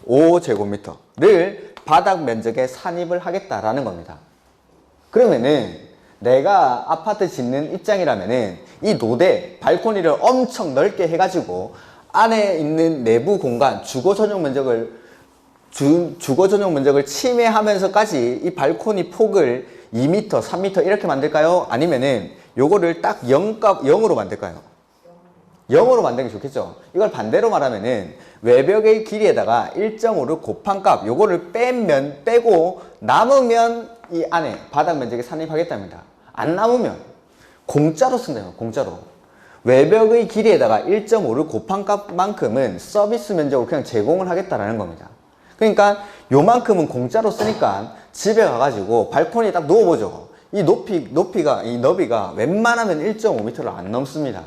5제곱미터를 바닥 면적에 산입을 하겠다라는 겁니다. 그러면은 내가 아파트 짓는 입장이라면은 이 노대, 발코니를 엄청 넓게 해가지고 안에 있는 내부 공간, 주거 전용 면적을 침해하면서까지 이 발코니 폭을 2m, 3m 이렇게 만들까요? 아니면은 요거를 딱 0으로 만들까요? 0으로 만드는 게 좋겠죠. 이걸 반대로 말하면은 외벽의 길이에다가 1.5를 곱한 값, 요거를 빼고 남으면 이 안에 바닥 면적에 산입하겠답니다. 안 남으면 공짜로 쓴대요. 공짜로. 외벽의 길이에다가 1.5를 곱한 값만큼은 서비스 면적으로 그냥 제공을 하겠다라는 겁니다. 그러니까 요만큼은 공짜로 쓰니까 집에 가가지고 발코니에 딱 누워보죠. 이 너비가 웬만하면 1.5m를 안 넘습니다.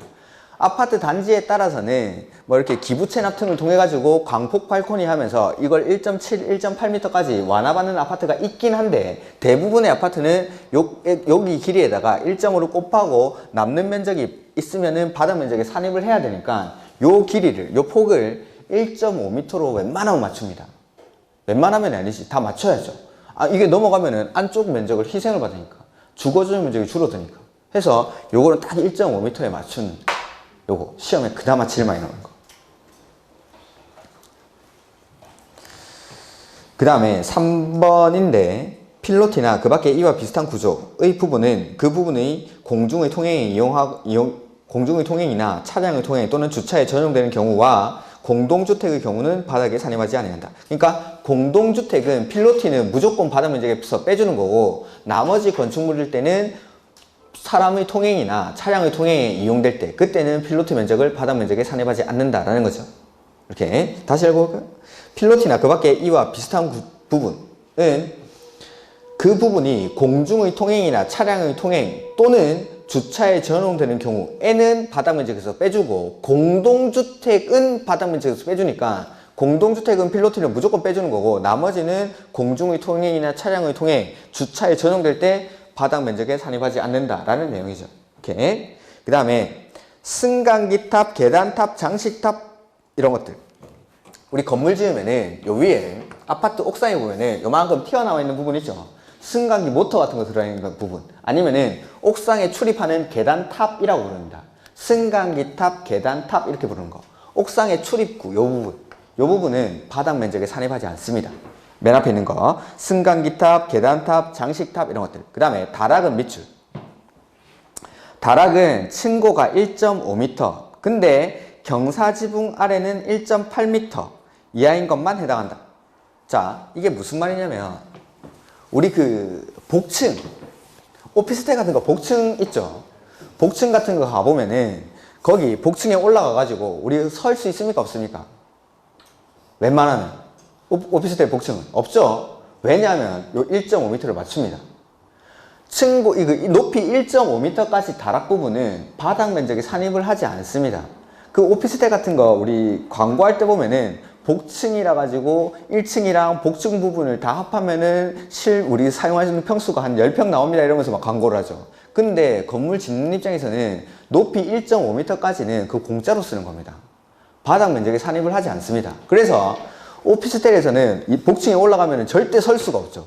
아파트 단지에 따라서는 뭐 이렇게 기부 체납 등을 통해 가지고 광폭 발코니 하면서 이걸 1.7, 1.8m까지 완화받는 아파트가 있긴 한데, 대부분의 아파트는 여기 길이에다가 1.5를 곱하고 남는 면적이 있으면은 바닥 면적에 산입을 해야 되니까 요 길이를, 요 폭을 1.5m로 웬만하면 맞춥니다. 웬만하면 아니지, 다 맞춰야죠. 이게 넘어가면은 안쪽 면적을 희생을 받으니까, 주거지역 면적이 줄어드니까 해서 요거는 딱 1.5m에 맞춘, 요거 시험에 그나마 제일 많이 나오는 거. 그 다음에 3번인데, 필로티나 그 밖에 이와 비슷한 구조의 부분은 그 부분의 공중의 통행이나 차량의 통행 또는 주차에 전용되는 경우와 공동주택의 경우는 바닥에 산입하지 아니한다. 그러니까 공동주택은, 필로티는 무조건 바닥 면적에서 빼주는 거고, 나머지 건축물일 때는 사람의 통행이나 차량의 통행에 이용될 때, 그때는 필로티 면적을 바닥 면적에 산입하지 않는다라는 거죠. 이렇게 다시 읽어볼까요? 필로티나 그 밖에 이와 비슷한 부분은 그 부분이 공중의 통행이나 차량의 통행 또는 주차에 전용되는 경우에는 바닥 면적에서 빼주고, 공동주택은 바닥 면적에서 빼주니까 공동주택은 필로티를 무조건 빼주는 거고, 나머지는 공중의 통행이나 차량의 통행, 주차에 전용될 때 바닥 면적에 산입하지 않는다라는 내용이죠. 이렇게. 그 다음에 승강기탑, 계단탑, 장식탑 이런 것들. 우리 건물 지으면은 요 위에 아파트 옥상에 보면은 요만큼 튀어나와 있는 부분 있죠. 승강기 모터 같은 거 들어있는 부분, 아니면은 옥상에 출입하는 계단탑이라고 부릅니다. 승강기탑, 계단탑 이렇게 부르는 거. 옥상의 출입구 요 부분은 바닥 면적에 산입하지 않습니다. 맨 앞에 있는 거 승강기탑, 계단탑, 장식탑 이런 것들. 그 다음에 다락은 밑줄. 다락은 층고가 1.5m 근데 경사지붕 아래는 1.8m 이하인 것만 해당한다. 자, 이게 무슨 말이냐면, 우리 그 복층, 오피스텔 같은 거 복층 있죠. 복층 같은 거 가보면은 거기 복층에 올라가 가지고 우리 설 수 있습니까 없습니까? 웬만하면 오피스텔 복층은 없죠. 왜냐하면 요 1.5m를 맞춥니다. 층고 이 높이 1.5m까지 다락 부분은 바닥 면적에 산입을 하지 않습니다. 그 오피스텔 같은 거 우리 광고할 때 보면은 복층이라 가지고 1층이랑 복층 부분을 다 합하면은 우리 사용하시는 평수가 한 10평 나옵니다 이러면서 막 광고를 하죠. 근데 건물 짓는 입장에서는 높이 1.5m까지는 그 공짜로 쓰는 겁니다. 바닥 면적에 산입을 하지 않습니다. 그래서 오피스텔에서는 이 복층에 올라가면은 절대 설 수가 없죠.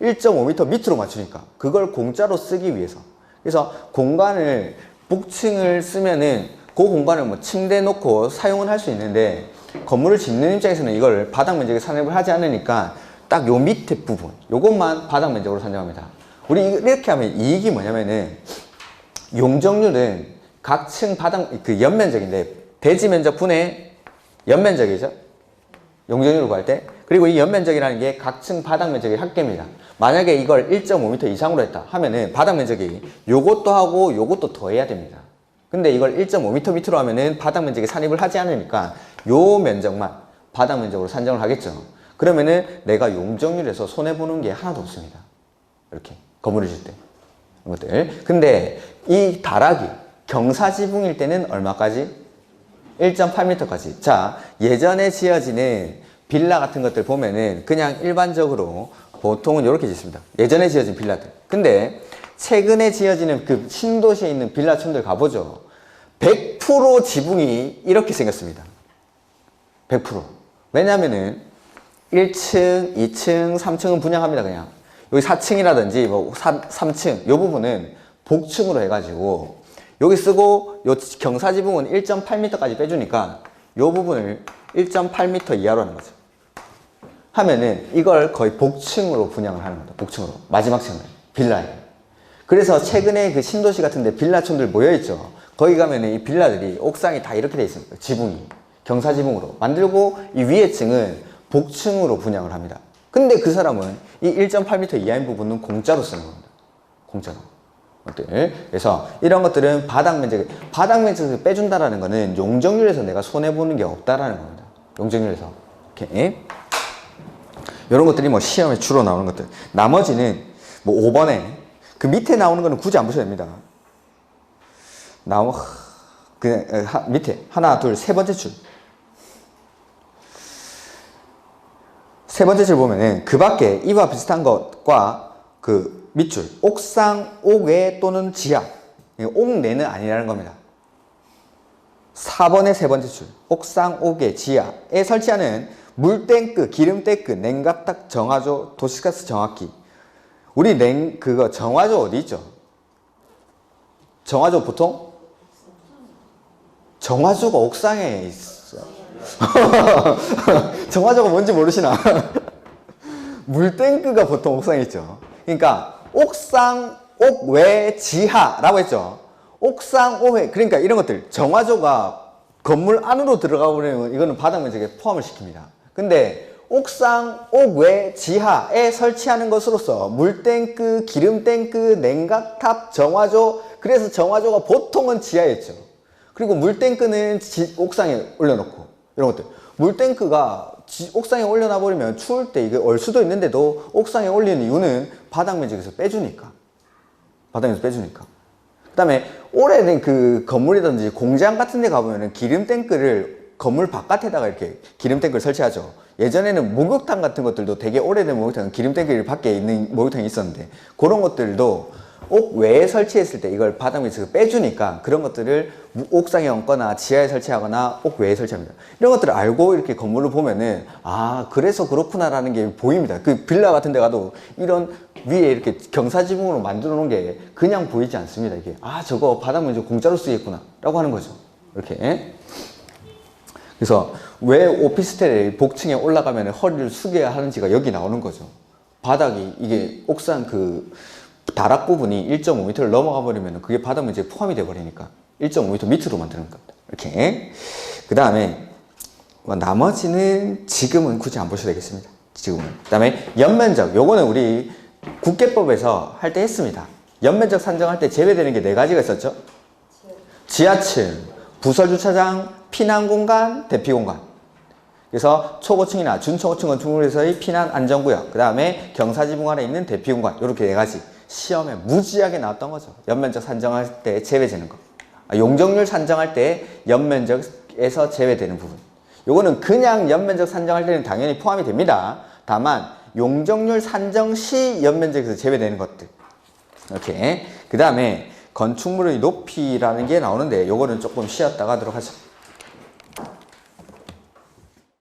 1.5m 밑으로 맞추니까 그걸 공짜로 쓰기 위해서. 그래서 공간을 복층을 쓰면은 그 공간을 뭐 침대 놓고 사용은 할 수 있는데, 건물을 짓는 입장에서는 이걸 바닥 면적에 산입을 하지 않으니까 딱 요 밑에 부분 요것만 바닥 면적으로 산정합니다. 우리 이렇게 하면 이익이 뭐냐면은, 용적률은 각 층 바닥 그 연면적인데 대지 면적 분의 연면적이죠. 용적률을 구할 때. 그리고 이 연면적이라는 게 각 층 바닥 면적의 합계입니다. 만약에 이걸 1.5m 이상으로 했다 하면은 바닥 면적이 요것도 하고 요것도 더해야 됩니다. 근데 이걸 1.5m 밑으로 하면은 바닥 면적에 산입을 하지 않으니까 요 면적만 바닥 면적으로 산정을 하겠죠. 그러면은 내가 용적률에서 손해보는 게 하나도 없습니다. 이렇게 건물을 짓을 때 이것들. 근데 이 다락이 경사지붕일 때는 얼마까지? 1.8m까지. 자, 예전에 지어지는 빌라 같은 것들 보면은 그냥 일반적으로 보통은 이렇게 짓습니다. 예전에 지어진 빌라들. 근데 최근에 지어지는 그 신도시에 있는 빌라촌들 가보죠. 100% 지붕이 이렇게 생겼습니다. 100%. 왜냐면은 1층, 2층, 3층은 분양합니다. 그냥 여기 4층이라든지 뭐 3층 요 부분은 복층으로 해가지고 여기 쓰고, 요 경사지붕은 1.8m까지 빼주니까 요 부분을 1.8m 이하로 하는 거죠. 하면은 이걸 거의 복층으로 분양을 하는 겁니다. 복층으로. 마지막 층을. 빌라에. 그래서 최근에 그 신도시 같은데 빌라촌들 모여있죠. 거기 가면은 이 빌라들이 옥상이 다 이렇게 돼 있습니다. 지붕이. 경사지붕으로 만들고, 이 위에 층은 복층으로 분양을 합니다. 근데 그 사람은 이 1.8m 이하인 부분은 공짜로 쓰는 겁니다. 공짜로. 그래서 이런 것들은 바닥 면적에서 빼준다라는 거는 용적률에서 내가 손해보는 게 없다라는 겁니다. 용적률에서. 이렇게. 이런 것들이 뭐 시험에 주로 나오는 것들. 나머지는 뭐 5번에 그 밑에 나오는 거는 굳이 안 보셔도 됩니다. 그냥 밑에 하나, 둘, 세 번째 줄. 세 번째 줄 보면은 그 밖에 이와 비슷한 것과 그 밑줄 옥상, 옥외 또는 지하. 옥내는 아니라는 겁니다. 4번의 세 번째 줄 옥상, 옥외, 지하에 설치하는 물탱크, 기름탱크, 냉각탑, 정화조, 도시가스 정화기. 우리 그거 정화조 어디 있죠? 정화조 보통? 정화조가 옥상에 있어. 정화조가 뭔지 모르시나? 물탱크가 보통 옥상에 있죠. 그러니까 옥상, 옥외, 지하라고 했죠. 옥상, 옥외. 그러니까 이런 것들 정화조가 건물 안으로 들어가 버리면 이거는 바닥 면적에 포함을 시킵니다. 근데 옥상, 옥외, 지하에 설치하는 것으로서 물탱크, 기름탱크, 냉각탑, 정화조. 그래서 정화조가 보통은 지하에 있죠. 그리고 물탱크는 옥상에 올려놓고 이런 것들. 물탱크가 옥상에 올려놔 버리면 추울 때 이게 얼 수도 있는데도 옥상에 올리는 이유는 바닥 면적에서 빼주니까. 바닥에서 빼주니까. 그 다음에 오래된 그 건물이든지 공장 같은 데 가보면은 기름탱크를 건물 바깥에다가 이렇게 기름탱크를 설치하죠. 예전에는 목욕탕 같은 것들도 되게 오래된 목욕탕은 기름탱크 밖에 있는 목욕탕이 있었는데 그런 것들도 옥외에 설치했을 때 이걸 바닥 밑에서 빼주니까 그런 것들을 옥상에 얹거나 지하에 설치하거나 옥외에 설치합니다. 이런 것들을 알고 이렇게 건물을 보면은 아 그래서 그렇구나라는 게 보입니다. 그 빌라 같은 데 가도 이런 위에 이렇게 경사지붕으로 만들어 놓은 게 그냥 보이지 않습니다. 이게 아 저거 바닥 면적 공짜로 쓰겠구나 라고 하는 거죠. 이렇게. 그래서 왜 오피스텔의 복층에 올라가면 허리를 숙여야 하는지가 여기 나오는 거죠. 바닥이 이게 옥상 그 다락 부분이 1.5m를 넘어가 버리면 그게 바닥 면적에 포함이 돼 버리니까 1.5m 밑으로 만드는 겁니다. 이렇게. 그 다음에 나머지는 지금은 굳이 안 보셔도 되겠습니다. 지금은. 그 다음에 연면적. 요거는 우리 국계법에서 할 때 했습니다. 연면적 산정할 때 제외되는 게 4가지가 있었죠. 지하층, 부설주차장, 피난공간, 대피공간. 그래서 초고층이나 준초고층 건축물에서의 피난 안전구역, 그 다음에 경사지붕 아래 있는 대피공간, 이렇게 4가지. 시험에 무지하게 나왔던 거죠. 연면적 산정할 때 제외되는 거. 용적률 산정할 때 연면적에서 제외되는 부분. 요거는 그냥 연면적 산정할 때는 당연히 포함이 됩니다. 다만 용적률 산정 시 연면적에서 제외되는 것들. 이렇게. 그 다음에 건축물의 높이라는 게 나오는데 요거는 조금 쉬었다가 하도록 하죠.